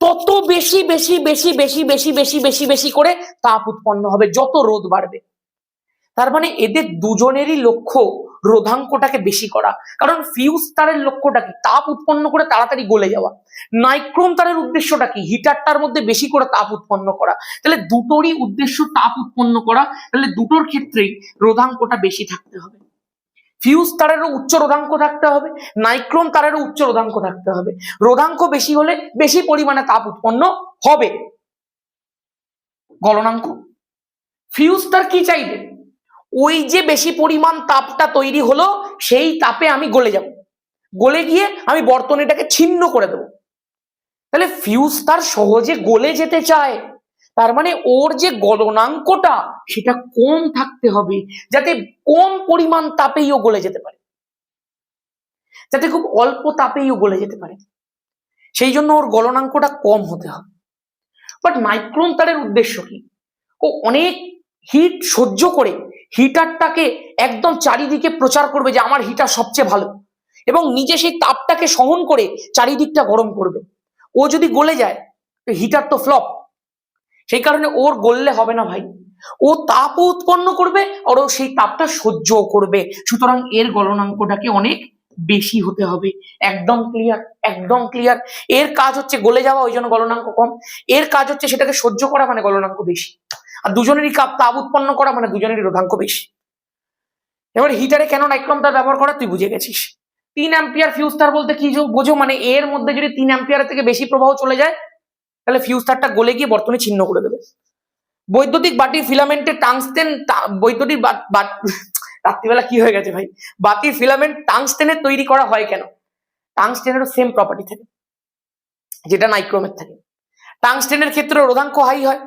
Speaker 1: তত বেশি বেশি বেশি বেশি বেশি বেশি বেশি বেশি করে তাপ উৎপন্ন হবে যত রোদ বাড়বে। তার মানে এদের দুজনেরই লক্ষ্য রোধাঙ্কটাকে বেশি করা, কারণ ফিউজ তারের লক্ষ্যটা কি? তাপ উৎপন্ন করে তাড়াতাড়ি গলে যাওয়া। নাইক্রোম তারের উদ্দেশ্যটা কি? হিটারটার মধ্যে বেশি করে তাপ উৎপন্ন করা। তাহলে দুটোরই উদ্দেশ্য তাপ উৎপন্ন করা, তাহলে দুটোর ক্ষেত্রেই রোধাঙ্কটা বেশি থাকতে হবে। ফিউজ তারেরও উচ্চ রোধাঙ্ক থাকতে হবে, নাইক্রোম তারেরও উচ্চ রোধাঙ্ক থাকতে হবে। রোধাঙ্ক বেশি হলে বেশি পরিমাণে তাপ উৎপন্ন হবে। গলনাঙ্ক, ফিউজ তার কি চাইবে? ওই যে বেশি পরিমাণ তাপটা তৈরি হলো সেই তাপে আমি গলে যাব, গলে গিয়ে আমি বর্তনীটাকে ছিন্ন করে দেব। তাহলে ফিউজ তার সহজে গলে যেতে চায়, তার মানে ওর যে গলনাঙ্কটা সেটা কম থাকতে হবে, যাতে কম পরিমাণ তাপেই ও গলে যেতে পারে, যাতে খুব অল্প তাপেই ও গলে যেতে পারে, সেই জন্য ওর গলনাঙ্কটা কম হতে হবে। বাট নাইক্রোম তারের উদ্দেশ্য কি? ও অনেক হিট সহ্য করে হিটারটাকে একদম চারিদিকে প্রচার করবে যে আমার হিটার সবচেয়ে ভালো, এবং নিজে সেই তাপটাকে সহন করে চারিদিকটা গরম করবে। ও যদি গলে যায় হিটার তো ফ্লপ। সেই কারণে ওর গললে হবে না ভাই, ও তাপও উৎপন্ন করবে আর ও সেই তাপটা সহ্যও করবে। সুতরাং এর গলনাঙ্কটাকে অনেক বেশি হতে হবে। একদম ক্লিয়ার, একদম ক্লিয়ার। এর কাজ হচ্ছে গলে যাওয়া, ওই জন্য গলনাঙ্ক কম। এর কাজ হচ্ছে সেটাকে সহ্য করা, মানে গলনাঙ্ক বেশি। আর দুজনেরই তাপ উৎপন্ন করা, মানে দুজনেরই রোধাঙ্ক বেশি। এবার হিটারে কেন নাইক্রোম তার ব্যবহার করা তুই বুঝে গেছিস। 3 অ্যাম্পিয়ার ফিউজ তার বলতে কি বোঝো? মানে এর মধ্যে যদি 3 অ্যাম্পিয়ার থেকে বেশি প্রবাহ চলে যায় তাহলে ফিউজ তারটা গলে গিয়ে বর্তনী ছিন্ন করে দেবে। বৈদ্যুতিক বাতির ফিলামেন্টে টাংস্টেন, বৈদ্যুতিক রাত্রিবেলা কি হয়ে গেছে ভাই, বাতির ফিলামেন্ট টাংস্টেনের তৈরি করা হয় কেন? টাংস্টেনেরও সেম প্রপার্টি থাকে যেটা নাইক্রোমের থাকে। টাংস্টেনের ক্ষেত্রে রোধাঙ্ক হাই হয়,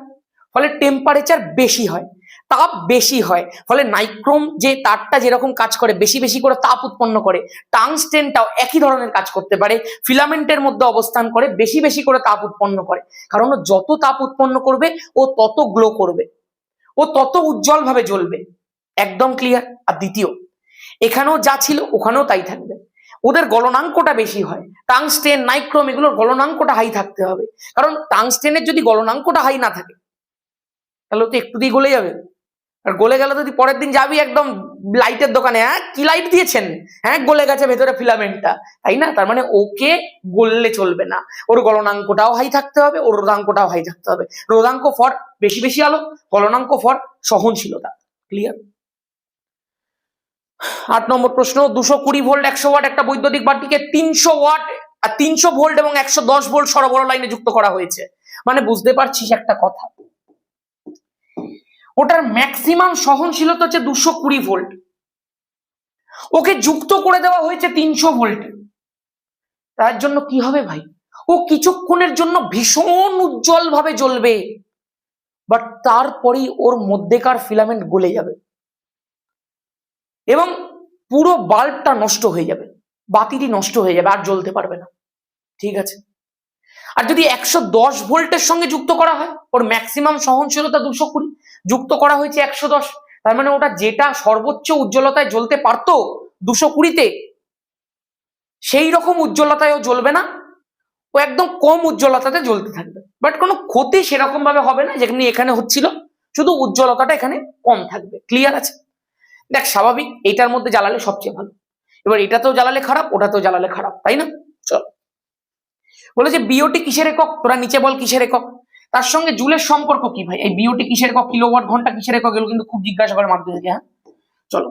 Speaker 1: ফলে টেম্পারেচার বেশি হয়, তাপ বেশি হয়, ফলে নাইক্রোম যে তারটা যেরকম কাজ করে বেশি বেশি করে তাপ উৎপন্ন করে, টাংস্টেনটাও একই ধরনের কাজ করতে পারে, ফিলামেন্টের মধ্যে অবস্থান করে বেশি বেশি করে তাপ উৎপন্ন করে। কারণ যত তাপ উৎপন্ন করবে ও তত গ্লো করবে, ও তত উজ্জ্বল ভাবে জ্বলবে। একদম ক্লিয়ার। আর দ্বিতীয়, এখানেও যা ছিল ওখানেও তাই থাকবে, ওদের গলনাঙ্কটা বেশি হয়। টাংস্টেন, নাইক্রোম এগুলোর গলনাঙ্কটা হাই থাকতে হবে, কারণ টাংস্টেনের যদি গলনাঙ্কটা হাই না থাকে তাহলে তো একটু দিয়ে গলে যাবে। আর গলে গেলে যদি পরের দিন যাবি একদম লাইটের দোকানে, হ্যাঁ কি লাইট দিয়েছেন, হ্যাঁ গলে গেছে ভেতরে ফিলামেন্টটা, তাই না? তার মানে ওকে গললে চলবে না, ওর গলনাঙ্কটাও হাই থাকতে হবে, ওর রোধাঙ্কটাও হাই থাকতে হবে। রোধাঙ্ক ফর বেশি বেশি আলো, গলনাঙ্ক ফর সহনশীলতা। ক্লিয়ার? 8 নম্বর প্রশ্ন, 220 ভোল্ট 100 ওয়াট একটা বৈদ্যুতিক বাতিকে 300 ওয়াট আর 300 ভোল্ট এবং 110 ভোল্ট সরবরাহ লাইনে যুক্ত করা হয়েছে। মানে বুঝতে পারছিস একটা কথা, ওটার ম্যাক্সিমাম সহনশীলতা হচ্ছে 220 ভোল্ট, ওকে যুক্ত করে দেওয়া হয়েছে 300 ভোল্ট। তার জন্য কি হবে ভাই, ও কিছুক্ষণের জন্য ভীষণ উজ্জ্বল ভাবে জ্বলবে, বাট তারপরেই ওর মধ্যেকার ফিলামেন্ট গলে যাবে এবং পুরো বাল্বটা নষ্ট হয়ে যাবে, বাতিটি নষ্ট হয়ে যাবে, আর জ্বলতে পারবে না। ঠিক আছে, আর যদি 110 ভোল্টের সঙ্গে যুক্ত করা হয়, ওর ম্যাক্সিমাম সহনশীলতা 220, যুক্ত করা হয়েছে 110, তার মানে ওটা যেটা সর্বোচ্চ উজ্জ্বলতায় জ্বলতে পারতো 220-তে, সেই রকম উজ্জ্বলতায়ও জ্বলবে না, ও একদম কম উজ্জ্বলতাতে জ্বলতে থাকবে। বাট কোনো ক্ষতি সেরকম ভাবে হবে না যেখানে এখানে হচ্ছিল, শুধু উজ্জ্বলতাটা এখানে কম থাকবে। ক্লিয়ার আছে? দেখ, স্বাভাবিক এইটার মধ্যে জ্বালালে সবচেয়ে ভালো, এবার এটাতেও জ্বালালে খারাপ, ওটাতেও জ্বালালে খারাপ, তাই না? চল, বলে যে বিওটি কিসের একক, তোরা নিচে বল কিসের একক, তার সঙ্গে জুলের সম্পর্ক কি ভাই, এই বিওটি কিসের একক, কিলোওয়াট ঘন্টা কিসের একক, এগুলো কিন্তু খুব জিজ্ঞাসা করে মাধ্যমিকে। হ্যাঁ চলো,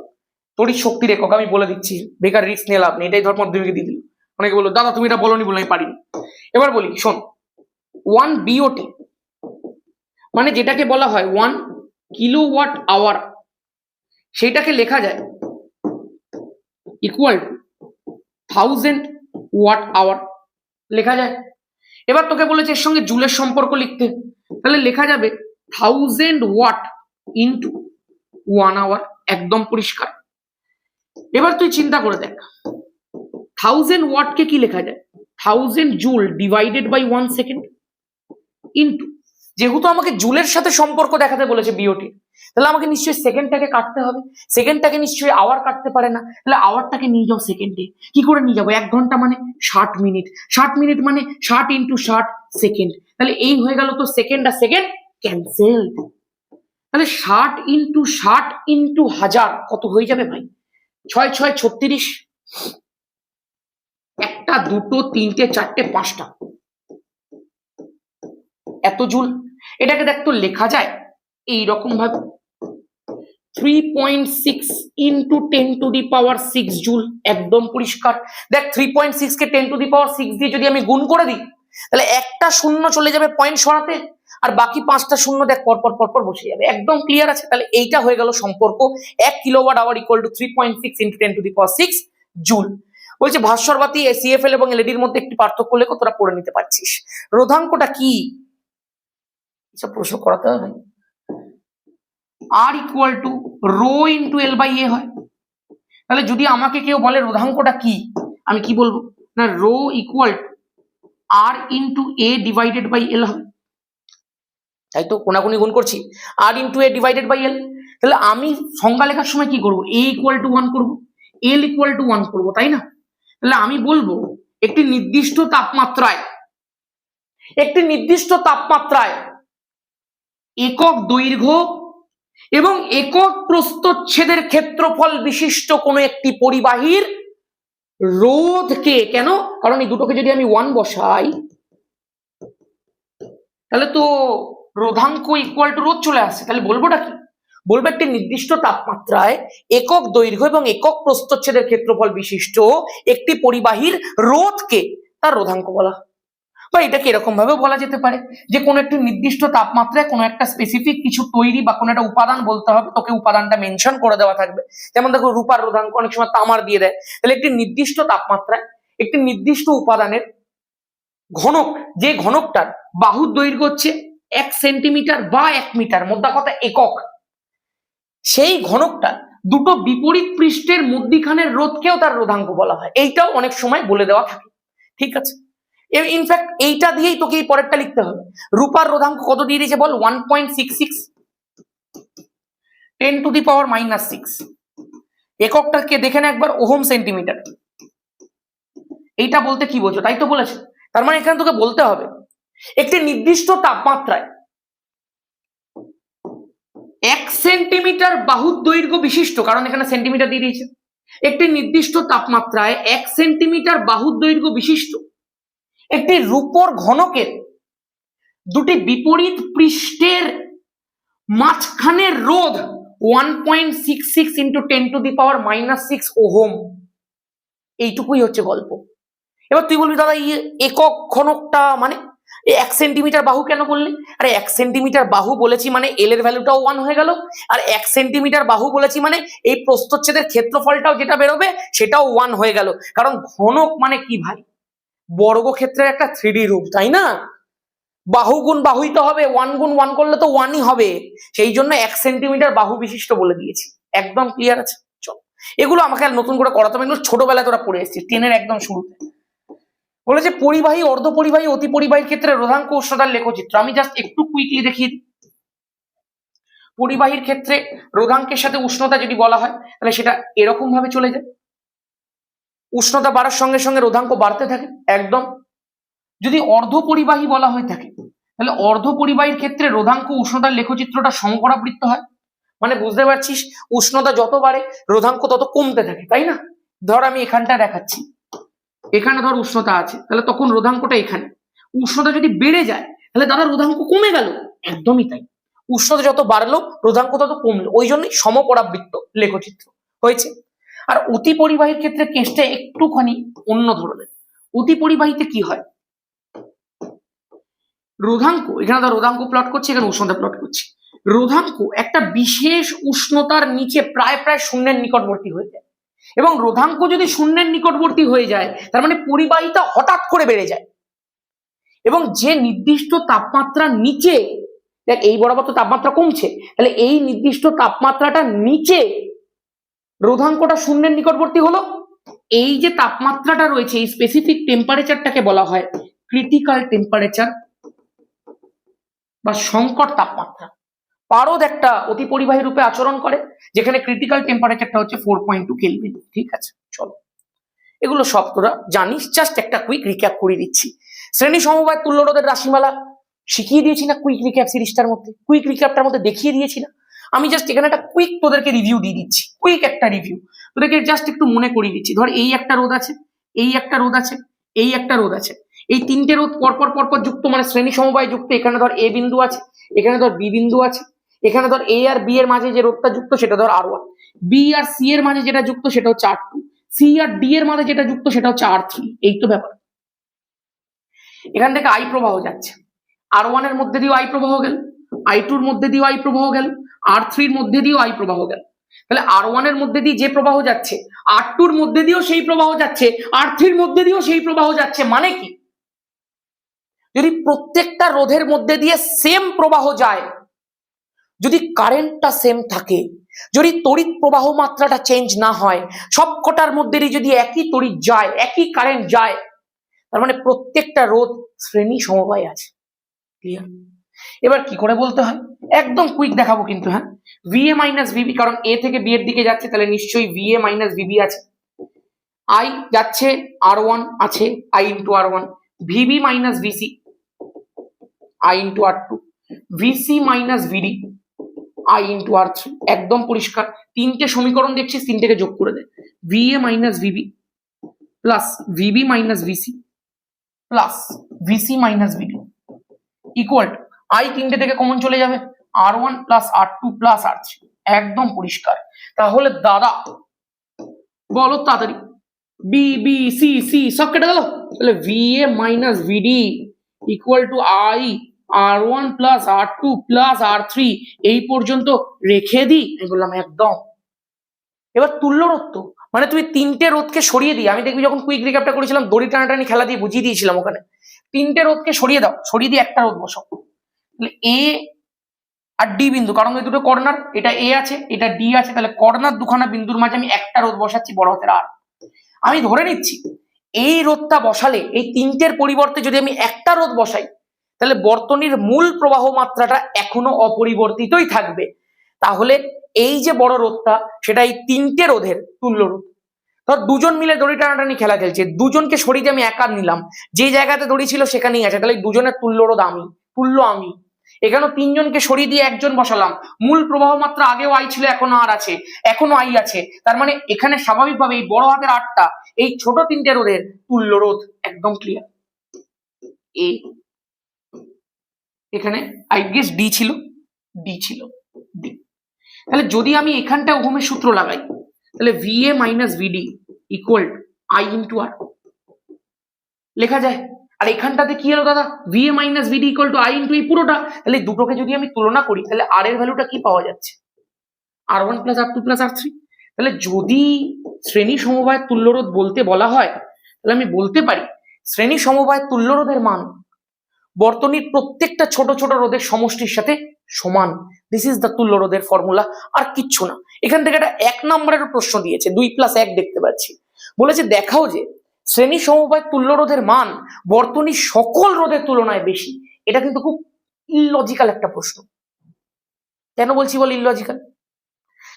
Speaker 1: তড়িৎ শক্তির একক আমি বলে দিচ্ছি, বেকার রিস্ক নিয়ে লাভ নেই, এটাই ধর মাধ্যমিকে দিয়ে দিল। অনেকে বললো দাদা তুমি এটা বলোনি, বলে আমি পারিনি। এবার বলি শোন, 1 বিওটি মানে যেটাকে বলা হয় 1 কিলোওয়াট আওয়ার, সেইটাকে লেখা যায় ইকুয়াল টু 1000 ওয়াট আওয়ার লেখা যায়। এবার তোকে বলেছে এর সঙ্গে জুলের সম্পর্ক লিখতে, তাহলে লেখা যাবে 1000 ওয়াট ইন্টু 1 আওয়ার, একদম পরিষ্কার। এবার তুই চিন্তা করে দেখ, 1000 ওয়াটকে কি লেখা যায়, 1000 joule divided by 1 second into, যেহেতু আমাকে জুলের সাথে সম্পর্ক দেখাতে বলেছে বিওটি, তাহলে আমাকে নিশ্চয়ই সেকেন্ডটাকে কাটতে হবে, সেকেন্ডটাকে নিশ্চয়ই আওয়ার কাটতে পারে না, তাহলে আওয়ারটাকে নিয়ে যাও সেকেন্ডে। কি করে নিয়ে যাবো, 1 ঘন্টা মানে 60 মিনিট, 60 মিনিট মানে 60 ইন্টু 60 সেকেন্ড, তাহলে এই হয়ে গেল তো সেকেন্ড আর সেকেন্ড ক্যান্সেল, তাহলে 60 ইন্টু 60 ইন্টু 1000 কত হয়ে যাবে ভাই, 6 6 36, একটা দুটো তিনটে চারটে পাঁচটা, এত জুল। এটাকে দেখ তো লেখা যায় এইরকম ভাবে 3.6 into 10 to the power 6 joule, একদম পরিষ্কার। দেখ 3.6 কে 10 টু দি পাওয়ার 6 দিয়ে যদি আমি গুণ করে দিই, তাহলে একটা শূন্য চলে যাবে পয়েন্ট সরাতে, আর বাকি 5টা শূন্য দেখ পরপর পরপর বসে যাবে, একদম ক্লিয়ার আছে। তাহলে এইটা হয়ে গেল সম্পর্ক, 1 kilowatt hour equal to 3.6 into 10 to the power 6 joule. বলছে ভাস্বর বাতি সিএফএল এবং এলইডির মধ্যে একটি পার্থক্য লেখো, তোরা পড়ে নিতে পারছিস। রোধাঙ্কটা কি, এসব প্রশ্ন করাতে হবে। R equal to rho into L by A হয়, তাহলে যদি আমাকে কেউ বলে রোধাঙ্কটা কি, আমি কি বলবো না, rho equal to R into A divided by L হবে, তাই তো কোনাকুনি গুণ করছি, R into A divided by L. তাহলে আমি সংজ্ঞা লেখার সময় কি করবো, এ ইকুয়াল টু 1 করবো, এল ইকুয়াল টু 1 করবো, তাই না? তাহলে আমি বলবো একটি নির্দিষ্ট তাপমাত্রায়, একটি নির্দিষ্ট তাপমাত্রায় একক দৈর্ঘ্য এবং একক প্রস্থচ্ছেদের ক্ষেত্রফল বিশিষ্ট কোনো একটি পরিবাহীর রোধকে, কেন, কারণ এই দুটোকে যদি আমি 1 বসাই তাহলে তো রোধাঙ্ক ইকুয়াল টু রোধ চলে আসে, তাহলে বলবোটা কি, বলবো একটি নির্দিষ্ট তাপমাত্রায় একক দৈর্ঘ্য এবং একক প্রস্থচ্ছেদের ক্ষেত্রফল বিশিষ্ট একটি পরিবাহীর রোধকে তার রোধাঙ্ক বলা। বা এটাকে এরকম ভাবে বলা যেতে পারে যে কোনো একটি নির্দিষ্ট তাপমাত্রায় কোনো একটা স্পেসিফিক কিছু তৈরি বা কোনো একটা উপাদান বলতে হবে, তোকে উপাদানটা মেনশন করে দেওয়া থাকবে, যেমন দেখো রূপার রোধাঙ্ক অনেক সময় তামার দিয়ে দেয়। তাহলে একটি নির্দিষ্ট তাপমাত্রায় একটি নির্দিষ্ট উপাদানের ঘনক, যে ঘনকটার বাহুর দৈর্ঘ্য হচ্ছে 1 সেন্টিমিটার বা 1 মিটার, মোদ্দা কথা একক, সেই ঘনকটা দুটো বিপরীত পৃষ্ঠের মধ্যিখানের রোধকেও তার রোধাঙ্ক বলা হয়, এইটাও অনেক সময় বলে দেওয়া থাকে। ঠিক আছে, ইনফ্যাক্ট এইটা দিয়েই তোকে এই পরেরটা লিখতে হবে। রূপার রোধাঙ্ক কত দিয়ে দিয়েছে বল, 1.66 10 টু দি পাওয়ার -6, এককটাকে দেখে না একবার, ওহম সেন্টিমিটার। এইটা বলতে কি বোঝো, তাই তো বলেছে, তার মানে এখানে তোকে বলতে হবে একটি নির্দিষ্ট তাপমাত্রায় 1 সেন্টিমিটার বাহুর দৈর্ঘ্য বিশিষ্ট, কারণ এখানে সেন্টিমিটার দিয়ে দিয়েছে, একটি নির্দিষ্ট তাপমাত্রায় 1 সেন্টিমিটার বাহুর দৈর্ঘ্য বিশিষ্ট একটি রূপর ঘনকের দুটি বিপরীত পৃষ্ঠের মাঝখানের রোধ 1.66 into 10 to the power -6 ohm, এইটুকুই হচ্ছে গল্প। এবার তুই বলবি দাদা এই একক ঘনকটা মানে 1 সেন্টিমিটার বাহু কেন বললি, আরে 1 সেন্টিমিটার বাহু বলেছি মানে এল এর ভ্যালুটাও 1 হয়ে গেল, আর 1 সেন্টিমিটার বাহু বলেছি মানে এই প্রস্থচ্ছেদের ক্ষেত্রফলটাও যেটা বেরোবে সেটাও 1 হয়ে গেল, কারণ ঘনক মানে কি ভাই, বর্গক্ষেত্রের একটা 3D রূপ, তাই না? বাহু গুণ বাহুই তো হবে, 1 গুণ 1 করলে তো 1ই হবে, সেই জন্য 1 সেন্টিমিটার বাহু বিশিষ্ট বলে দিয়েছি, একদম ক্লিয়ার আছে। চল এগুলো আমাকে আর নতুন করে করাতে হবে, এগুলো ছোটবেলায় তোরা পড়ে এসেছিস, 10 এর একদম শুরুতে। বলেছে পরিবাহী, অর্ধ পরিবাহী, অতি পরিবাহীর ক্ষেত্রে রোধাঙ্ক উষ্ণতার লেখচিত্র। আমি জাস্ট একটু কুইকলি দেখিয়ে দিই। পরিবাহীর ক্ষেত্রে রোধাঙ্কের সাথে উষ্ণতা যদি বলা হয় তাহলে সেটা এরকম ভাবে চলে যায়, উষ্ণতা বাড়ার সঙ্গে সঙ্গে রোধাঙ্ক বাড়তে থাকে একদম। যদি অর্ধ পরিবাহী বলা হয়ে থাকে তাহলে অর্ধ পরিবাহীর ক্ষেত্রে রোধাঙ্ক উষ্ণতার লেখচিত্রটা সমপরাবৃত্ত হয়। মানে বুঝতে পারছিস, উষ্ণতা যত বাড়ে রোধাঙ্ক তত কমতে থাকে, তাই না? ধর আমি এখানটা দেখাচ্ছি, এখানে ধর উষ্ণতা আছে, তাহলে তখন রোধাঙ্কটা এখানে। উষ্ণতা যদি বেড়ে যায় তাহলে দাদা রোধাঙ্ক কমে গেল, একদমই তাই। উষ্ণতা যত বাড়লো রোধাঙ্ক তত কমলো, ওই জন্যই সমপরাবৃত্ত লেখচিত্র হয়েছে। আর অতি পরিবাহীর ক্ষেত্রে কেসটা একটুখানি অন্য ধরনের। অতি পরিবাহীতে কি হয়, রোধাঙ্ক, এখানে ধর রোধাঙ্ক প্লট করছি, এখানে উষ্ণতা প্লট করছি। রোধাঙ্ক একটা বিশেষ উষ্ণতার নিচে প্রায় প্রায় শূন্যের নিকটবর্তী হয়ে যায়, এবং রোধাঙ্ক যদি শূন্যের নিকটবর্তী হয়ে যায় তার মানে পরিবাহিতা হঠাৎ করে বেড়ে যায়, এবং যে নির্দিষ্ট তাপমাত্রার নিচে, দেখ এই বরাবর তো তাপমাত্রা কমছে, তাহলে এই নির্দিষ্ট তাপমাত্রাটা নিচে রোধাঙ্কটা শূন্যের নিকটবর্তী হলো। এই যে তাপমাত্রাটা রয়েছে, এই স্পেসিফিক টেম্পারেচারটাকে বলা হয় ক্রিটিক্যাল টেম্পারেচার বা সংকট তাপমাত্রা। পারদ একটা অতি পরিবাহী রূপে আচরণ করে, যেখানে ক্রিটিক্যাল টেম্পারেচারটা হচ্ছে 4.2 কেলভিন। ঠিক আছে, চলো এগুলো সব তোরা জানিস, জাস্ট একটা কুইক রিক্যাপ করে দিচ্ছি। শ্রেণী সমবায় তুল্যরোধের রাশিমালা শিখিয়ে দিয়েছি না কুইক রিক্যাপ সিরিজটার মধ্যে, কুইক রিক্যাপটার মধ্যে দেখিয়ে দিয়েছি না? আমি জাস্ট এখানে একটা কুইক তোদেরকে রিভিউ দিয়ে দিচ্ছি, কুইক একটা রিভিউ তোদেরকে জাস্ট একটু মনে করিয়ে দিচ্ছি। ধর এই একটা রোধ আছে, এই একটা রোধ আছে, এই একটা রোধ আছে, এই তিনটে রোধ পরপর পরপর যুক্ত, মানে শ্রেণী সমবায় যুক্ত। এখানে ধর এ বিন্দু আছে, এখানে ধর বি বিন্দু আছে, এখানে ধর এ আর বি এর মাঝে যে রোধটা যুক্ত সেটা ধর R1, বি আর সি এর মাঝে যেটা যুক্ত সেটা হচ্ছে R2, সি আর ডি এর মাঝে যেটা যুক্ত সেটা হচ্ছে R3। এই তো ব্যাপার। এখান থেকে আই প্রবাহ যাচ্ছে, R1 এর মধ্যে দিয়েও আই প্রবাহ গেল, I2 এর মধ্যে দিয়েও আই প্রবাহ গেল, R3 এর মধ্যে দিয়েও আই প্রবাহ গেল। তাহলে R1 এর মধ্যে দিয়ে যে প্রবাহ যাচ্ছে, R2 এর মধ্যে দিয়েও সেই প্রবাহ যাচ্ছে, R3 এর মধ্যে দিয়েও সেই প্রবাহ যাচ্ছে। মানে কি, যদি প্রত্যেকটা রোধের মধ্যে দিয়ে সেম প্রবাহ যায়, যদি কারেন্টটা সেম থাকে, যদি তড়িৎ প্রবাহ মাত্রাটা চেঞ্জ না হয়, সবকটার মধ্যে যদি একই তড়িৎ যায়, একই কারেন্ট যায়, তার মানে প্রত্যেকটা রোধ শ্রেণী সমবায় আছে। ক্লিয়ার? এবার কি করে বলতে হয় একদম কুইক দেখাবো কিন্তু। হ্যাঁ, VA মাইনাস VB, কারণ এ থেকে বি এর দিকে যাচ্ছে, তাহলে নিশ্চয়ই VA মাইনাস VB আছে। আই যাচ্ছে R1 আছে, I into R1, VB minus VC, I into R2, VC minus VD, I into R3। একদম পরিষ্কার, তিনটে সমীকরণ দেখছিস, তিনটেকে যোগ করে দে। VA minus VB plus VB minus VC plus VC minus VD equal to I তিনটে থেকে কমন চলে যাবে, R1 plus R2 plus R3। একদম পরিষ্কার। তাহলে দাদা বলো তাড়াতাড়ি, বি বি সি সি সব কেটে গেল, তাহলে VA minus VD equal to I R1 plus R2 plus R3। এই পর্যন্ত রেখে দিই, আমি বললাম একদম। এবার তুল্য রোধ, তো মানে তুমি তিনটে রোধকে সরিয়ে দিই, আমি দেখবি যখন কুইক রিক্যাপটা করেছিলাম দড়ি টানাটানি খেলা দিয়ে বুঝিয়ে দিয়েছিলাম, ওখানে তিনটে রোধকে সরিয়ে দাও, সরিয়ে দিয়ে একটা রোধ বসাও। তাহলে এ আর ডি বিন্দু, কারণ এই দুটো কর্নার, এটা এ আছে এটা ডি আছে, তাহলে কর্নার দুখানা বিন্দুর মাঝে আমি একটা রোধ বসাচ্ছি বড় হাতের আর। আমি ধরে নিচ্ছি এই রোধটা বসালে, এই তিনটের পরিবর্তে যদি আমি একটা রোধ বসাই, তাহলে বর্তনীর মূল প্রবাহ মাত্রাটা এখনো অপরিবর্তিতই থাকবে। তাহলে এই যে বড় রোধটা, সেটা এই তিনটে রোধের তুল্য রোধ। ধর দুজন মিলে দড়ি টানাটানি খেলা খেলছে, দুজনকে সরিয়ে আমি একা নিলাম, যে জায়গাতে দড়ি ছিল সেখানেই আছে, তাহলে দুজনের তুল্য রোধ আমি, তুল্য আমি। এখানেও তিনজনকে সরিয়ে দিয়ে একজন বসালাম, মূল প্রবাহ মাত্রা আগেও আই ছিল, এখনো আর আছে, এখনো আই আছে, তার মানে এখানে স্বাভাবিকভাবে এই বড় হাতের আটটা এই ছোট তিনটে রোধের তুল্য রোধ। একদম ক্লিয়ার। এ এখানে আই গেস ডি ছিল, ডি ছিল, ডি। তাহলে যদি আমি এখানটা ওহমের সূত্র লাগাই, তাহলে VA minus VD equal I into R লেখা যায়। আর এখানটাতে কি হলো দাদা, VA minus VD equal to I into এই পুরোটা। তাহলে দুটোকে যদি আমি তুলনা করি, তাহলে R এর ভ্যালুটা কি পাওয়া যাচ্ছে, R1 plus R2 plus R3। তাহলে যদি শ্রেণী সমবায়ের তুল্যরোধ বলতে বলা হয়, তাহলে আমি বলতে পারি শ্রেণী সমবায়ের তুল্যরোধের মান বর্তনীর প্রত্যেকটা ছোট ছোট রোধের সমষ্টির সাথে সমান। দিস ইজ দ্য তুল্য রোধের ফর্মুলা, আর কিচ্ছু না। এখান থেকে একটা 1 নম্বরের প্রশ্ন দিয়েছে, 2 + 1 দেখতে পাচ্ছি। বলেছে দেখাও যে শ্রেণী সমবায় তুল্য রোধের মান বর্তনীর সকল রোধের তুলনায় বেশি। এটা কিন্তু খুব ইললজিক্যাল একটা প্রশ্ন। কেন বলছি বল ইললজিক্যাল?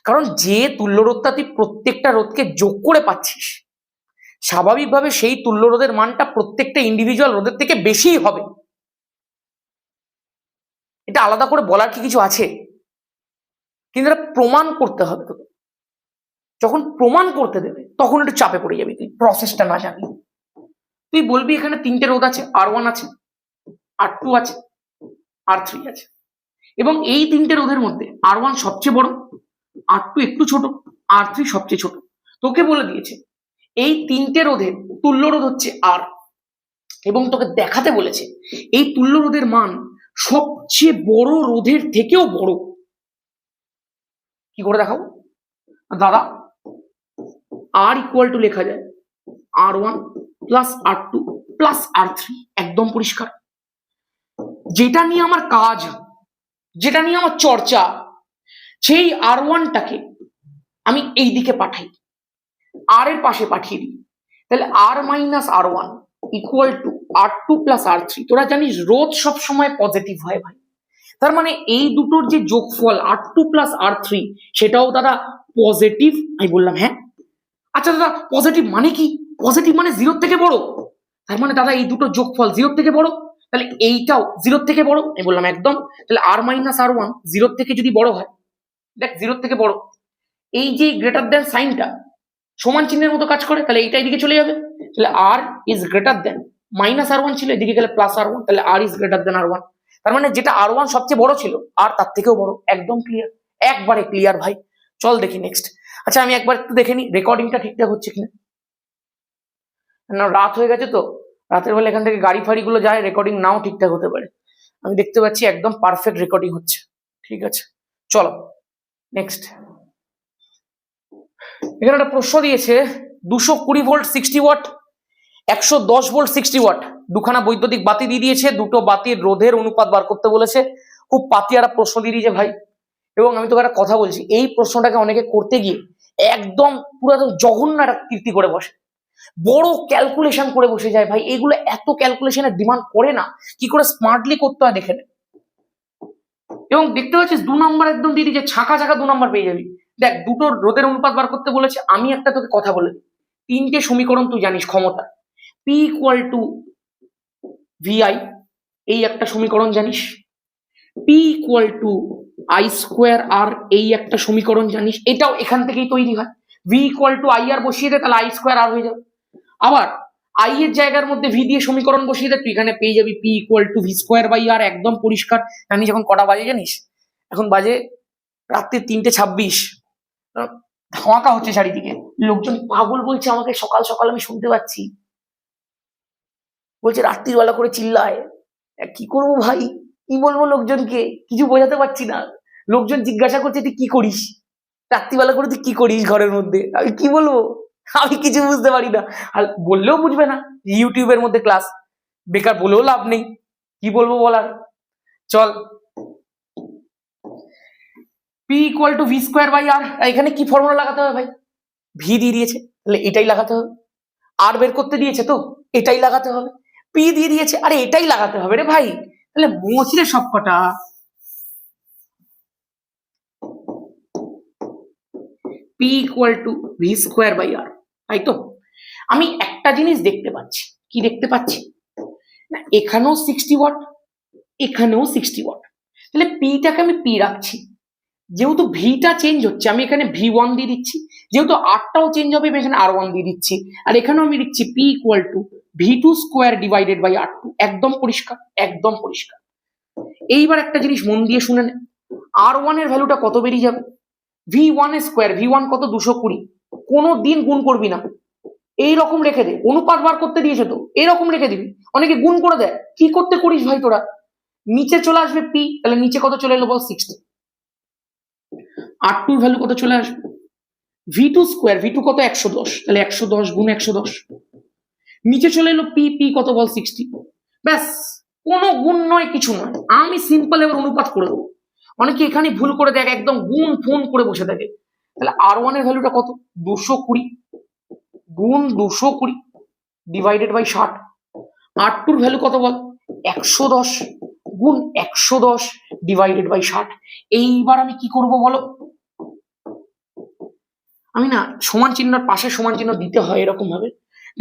Speaker 1: কারণ যে তুল্য রোধটা তুই প্রত্যেকটা রোধকে যোগ করে পাচ্ছিস, স্বাভাবিকভাবে সেই তুল্য রোধের মানটা প্রত্যেকটা ইন্ডিভিজুয়াল রোধের থেকে বেশিই হবে। এটা আলাদা করে বলার কি কিছু আছে? কিন্তু এটা প্রমাণ করতে হবে তোকে। যখন প্রমাণ করতে দেবে তখন একটু চাপে পড়ে যাবি, তুই প্রসেসটা না জানবি। তুই বলবি এখানে 3টে রোধ আছে, R1 আছে, R2 আছে, R3 আছে, এবং এই 3টে রোধের মধ্যে R1 সবচেয়ে বড়, R2 একটু ছোট, R3 সবচেয়ে ছোট। তোকে বলে দিয়েছে এই 3টে রোধের তুল্য রোধ হচ্ছে R, এবং তোকে দেখাতে বলেছে এই তুল্য রোধের মান সবচেয়ে বড় রোধের থেকেও বড়। কি করে দেখাবো দাদা? R = লেখা যায় R1 + R2 + R3, একদম পরিষ্কার। যেটা নিয়ে আমার কাজ, যেটা নিয়ে আমার চর্চা, সেই R1টাকে আমি এই দিকে পাঠাই, R এর পাশে পাঠিয়ে দিই, তাহলে R - R1 = R2 + R3। তোরা জানিস রোধ সব সময় পজিটিভ হয় ভাই, তার মানে এই দুটোর যে যোগফল R2 + R3 সেটাও দাদা পজিটিভ। আমি বললাম হ্যাঁ। আচ্ছা দাদা পজিটিভ মানে কি? পজিটিভ মানে 0 থেকে বড়, তার মানে দাদা এই দুটো যোগফল 0 থেকে বড়, তাহলে এইটাও 0 থেকে বড়। আমি বললাম একদম। তাহলে R - R1 0 থেকে যদি বড় হয়, দেখ 0 থেকে বড়, এই যে গ্রেটার দ্যান সাইনটা সমান চিহ্নের মতো কাজ করে, তাহলে এইটা এদিকে চলে যাবে, তাহলে R - R1 ছিল, এদিকে গেলে +R1, তাহলে R R1। তার মানে যেটা R1 সবচেয়ে বড় ছিল, আর তার থেকেও বড়। একদম ক্লিয়ার, একবারে ক্লিয়ার ভাই। চল দেখি নেক্সট। আচ্ছা আমি একবার একটু দেখে নি রেকর্ডিংটা ঠিকঠাক হচ্ছে কিনা। না রাত হয়ে গেছে তো, রাতের বেলা এখান থেকে গাড়ি ফাড়ি গুলো যায়, রেকর্ডিং নাও ঠিকঠাক হতে পারে। আমি দেখতে পাচ্ছি একদম পারফেক্ট রেকর্ডিং হচ্ছে। ঠিক আছে চলো নেক্সট। এখানে একটা প্রশ্ন দিয়েছে 220 ভোল্ট 60 ওয়াট, 110 ভোল্ট 60 ওয়াট, দুখানা বৈদ্যুতিক বাতি দিয়ে দিয়েছে, দুটো বাতির রোধের অনুপাত বার করতে বলেছে। খুব পাতিয়ারা প্রশ্ন দিয়ে দিয়েছে ভাই। এবং আমি তোকে একটা কথা বলছি, এই প্রশ্নটাকে অনেকে করতে গিয়ে একদম পুরো জঘন্য একটা কীর্তি করে বসে, বড় ক্যালকুলেশন করে বসে যায় ভাই। এগুলো এত ক্যালকুলেশনের ডিমান্ড করে না, কি করে স্মার্টলি করতে হয় দেখে নে। এবং দেখতে পাচ্ছিস 2 নম্বর একদম দিয়ে দিয়েছে, ছাকা ছাকা 2 নম্বর পেয়ে যাবি। দেখ দুটো রোধের অনুপাত বার করতে বলেছে। আমি একটা তোকে কথা বলে দিই, 3টে সমীকরণ তুই জানিস ক্ষমতা, P = VI, এই একটা সমীকরণ জানিস, P = I²R, এই একটা সমীকরণ জানিস, এটাও এখান থেকেই তৈরি হয়। V = IR বসিয়ে দে, তাহলে I²R হয়ে যাবে। আবার I এর জায়গার মধ্যে V দিয়ে সমীকরণ বসিয়ে দে, তুই এখানে পেয়ে যাবি P = V²/R, একদম পরিষ্কার। জানিস এখন কটা বাজে জানিস? এখন বাজে রাত্রি 3:26। ধামাকা হচ্ছে চারিদিকে, লোকজন পাগল বলছে আমাকে, সকাল সকাল আমি শুনতে পাচ্ছি, বলছে রাত্রির বেলা করে চিল্লায়। কি করবো ভাই, কি বলবো লোকজনকে, কিছু বোঝাতে পারছি না। লোকজন জিজ্ঞাসা করছে তুই কি করিস রাত্রিবেলা করে, তুই কি করিস ঘরের মধ্যে। আমি কি বলবো, আমি কিছু বুঝতে পারি না, আর বললেও বুঝবে না। ইউটিউবের মধ্যে ক্লাস, বেকার বলেও লাভ নেই, কি বলবো বলার। চল P = V²/R, এখানে কি ফর্মুলা লাগাতে হবে ভাই? V দিয়ে দিয়েছে, তাহলে এটাই লাগাতে হবে। আর বের করতে দিয়েছে তো, এটাই লাগাতে হবে। P দিয়ে দিয়েছে, আরে এটাই লাগাতে হবে রে ভাই। তাহলে মোচরে সব কটা। P = V²/R, তাই তো? আমি একটা জিনিস দেখতে পাচ্ছি, কি দেখতে পাচ্ছি না, এখানেও 60 ওয়াট, এখানেও 60 ওয়াট, তাহলে পিটাকে আমি পি রাখছি। যেহেতু ভিটা চেঞ্জ হচ্ছে, আমি এখানে V1 দিয়ে দিচ্ছি। যেহেতু আরটাও চেঞ্জ হবে, আমি এখানে R1 দিয়ে দিচ্ছি। আর এখানেও আমি দিচ্ছি P = V²² / R2, একদম পরিষ্কার, একদম পরিষ্কার। এইবার একটা জিনিস মন দিয়ে শুনে নে, R1 এর ভ্যালুটা কত বেরিয়ে যাবে? V1², V1 কত? 220। কোনো দিন গুণ করবি না, এইরকম রেখে দে। অনুপাত বার করতে দিয়েছে তো, এরকম রেখে দিবি। অনেকে গুণ করে দেয়, কি করতে করিস ভাই তোরা? নিচে চলে আসবে P, তাহলে নিচে কত চলে এলো বল? 60। R2 ভ্যালু কত চলে আসবে? V2², V2 কত? 110, তাহলে 110 গুণ 110। নিচে চলে এলো P কত বল? 60। ব্যাস, কোনো গুণ নয়, কিছু নয়, আমি সিম্পল এবার অনুপাত করে দেবো। অনেকে এখানে ভুল করে দেখ, একদম গুণ ফোন করে বসে থাকে। তাহলে R1 এর ভ্যালুটা কত? 220 গুণ 220 ডিভাইডেড বাই 60। R2 এর ভ্যালু কত বল? 110 গুণ 110 ডিভাইডেড বাই 60। এইবার আমি কি করব বলো? আমি না সমান চিহ্নর পাশে সমান চিহ্ন দিতে হয় এরকম ভাবে।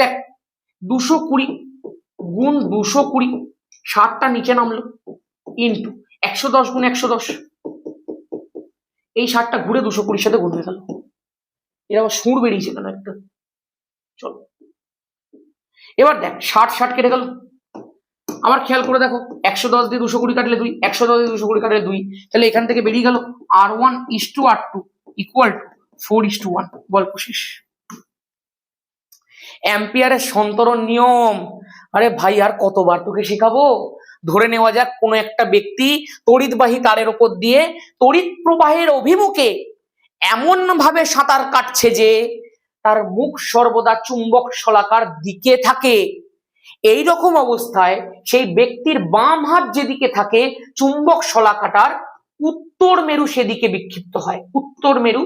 Speaker 1: দেখ 220 গুণ 220, 60টা নিচে নামলো, ইন্টু 110 গুণ 110, এই 60টা ঘুরে 220 সাথে গুণ হয়ে গেল। এর আবার সুর বেরিয়েছে কেন একটা? চলো এবার দেখ 60 কেটে গেল। আবার খেয়াল করে দেখো 110 দিয়ে 220 কাটলে 2, 110 দিয়ে 220 কাটলে 2, তাহলে এখান থেকে বেরিয়ে গেল R1 is to R2 equal to 4:1। গল্প শেষ। অ্যাম্পিয়ারের সন্তরণ নিয়ম, আরে ভাই আর কতবার তোকে শেখাবো? ধরে নেওয়া যাক কোনো একটা ব্যক্তি তড়িৎবাহী তারের উপর দিয়ে তড়িৎ প্রবাহের অভিমুখে এমন ভাবে সাঁতার কাটছে যে তার মুখ সর্বদা চুম্বক শলাকার দিকে থাকে। এই রকম অবস্থায় সেই ব্যক্তির বাম হাত যেদিকে থাকে চুম্বক শলাকাটার উত্তর মেরু সেদিকে বিক্ষিপ্ত হয়, উত্তর মেরু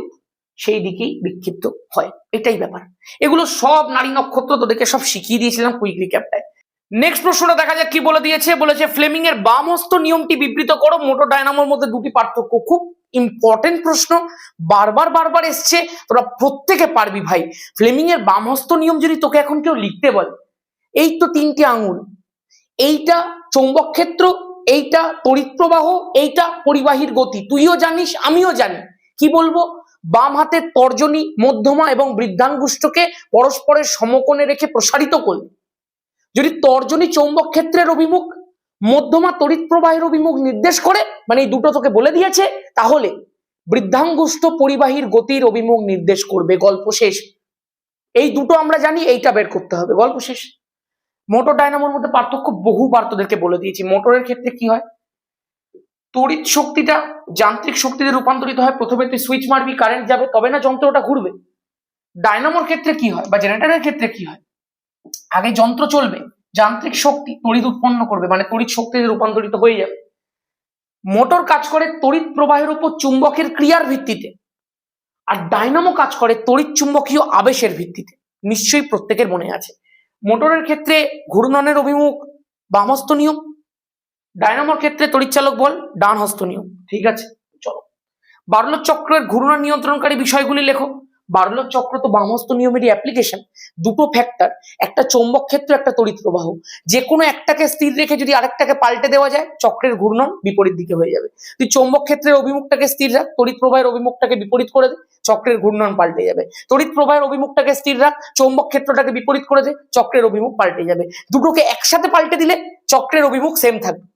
Speaker 1: সেই দিকেই বিক্ষিপ্ত হয়। এটাই ব্যাপার। এগুলো সব নারী নক্ষত্র তোদেরকে সব শিখিয়ে দিয়েছিলাম কুইক রিক্যাপটায়। নেক্সট প্রশ্নটা দেখা যাক কি বলে দিয়েছে। বলেছে ফ্লেমিং এর বাম হস্ত নিয়মটি বিবৃত করো। মোটর ডায়নামোর মধ্যে দুটি পার্থক্য। খুব ইম্পর্টেন্ট প্রশ্ন, বারবার এসছে, তোরা প্রত্যেকে পারবি ভাই। ফ্লেমিং এর বাম হস্ত নিয়ম যদি তোকে এখন কেউ লিখতে বলে, এই তো 3টে আঙুল, এইটা চৌম্বক ক্ষেত্র, এইটা তড়িৎ প্রবাহ, এইটা পরিবাহীর গতি, তুইও জানিস আমিও জানি। কি বলবো? বাম হাতের তর্জনী, মধ্যমা এবং বৃদ্ধাঙ্গুষ্ঠকে পরস্পরের সমকোণে রেখে প্রসারিত করলে যদি তর্জনী চৌম্বক ক্ষেত্রের অভিমুখ, মধ্যমা তড়িৎ প্রবাহের অভিমুখ নির্দেশ করে, মানে এই দুটো তোকে বলে দিয়েছে, তাহলে বৃদ্ধাঙ্গুষ্ঠ পরিবাহীর গতির অভিমুখ নির্দেশ করবে। গল্প শেষ। এই দুটো আমরা জানি, এইটা বের করতে হবে। গল্প শেষ। মোটর ডায়নামোর মধ্যে পার্থক্য বহুবার তোদেরকে বলে দিয়েছি। মোটরের ক্ষেত্রে কি হয়? তড়িৎ শক্তিটা যান্ত্রিক শক্তিতে রূপান্তরিত হয়। প্রথমে তুই সুইচ মারবি, কারেন্ট যাবে, তবে না যন্ত্রটা ঘুরবে। ডায়নামোর ক্ষেত্রে কি হয় বা জেনারেটরের ক্ষেত্রে কি হয়? আগে যন্ত্র চলবে, যান্ত্রিক শক্তি তড়িৎ উৎপন্ন করবে, মানে তড়িৎ শক্তিতে রূপান্তরিত হয়ে যাবে। মোটর কাজ করে তড়িৎ প্রবাহের উপর চুম্বকের ক্রিয়ার ভিত্তিতে, আর ডায়নামো কাজ করে তড়িৎ চুম্বকীয় আবেশের ভিত্তিতে। নিশ্চয়ই প্রত্যেকের মনে আছে। মোটরের ক্ষেত্রে ঘূর্ণনের অভিমুখ বামহস্ত নিয়ম, ডায়নামোর ক্ষেত্রে তড়িৎচালক বল ডান হস্ত নিয়ম। ঠিক আছে, চলো বার্লোর চক্রের ঘূর্ণন নিয়ন্ত্রণকারী বিষয়গুলি লেখো। বার্লোর চক্র তো বামহস্ত নিয়মেরই অ্যাপ্লিকেশন। দুটো ফ্যাক্টর, একটা চৌম্বক ক্ষেত্র, একটা তড়িৎ প্রবাহ। যে কোনো একটাকে স্থির রেখে যদি আরেকটাকে পাল্টে দেওয়া যায়, চক্রের ঘূর্ণন বিপরীত দিকে হয়ে যাবে। তুই চৌম্বক ক্ষেত্রের অভিমুখটাকে স্থির রাখ, তড়িৎ প্রবাহের অভিমুখটাকে বিপরীত করে দে, চক্রের ঘূর্ণন পাল্টে যাবে। তড়িৎ প্রবাহের অভিমুখটাকে স্থির রাখ, চৌম্বক ক্ষেত্রটাকে বিপরীত করে দে, চক্রের অভিমুখ পাল্টে যাবে। দুটোকে একসাথে পাল্টে দিলে চক্রের অভিমুখ সেম থাকবে,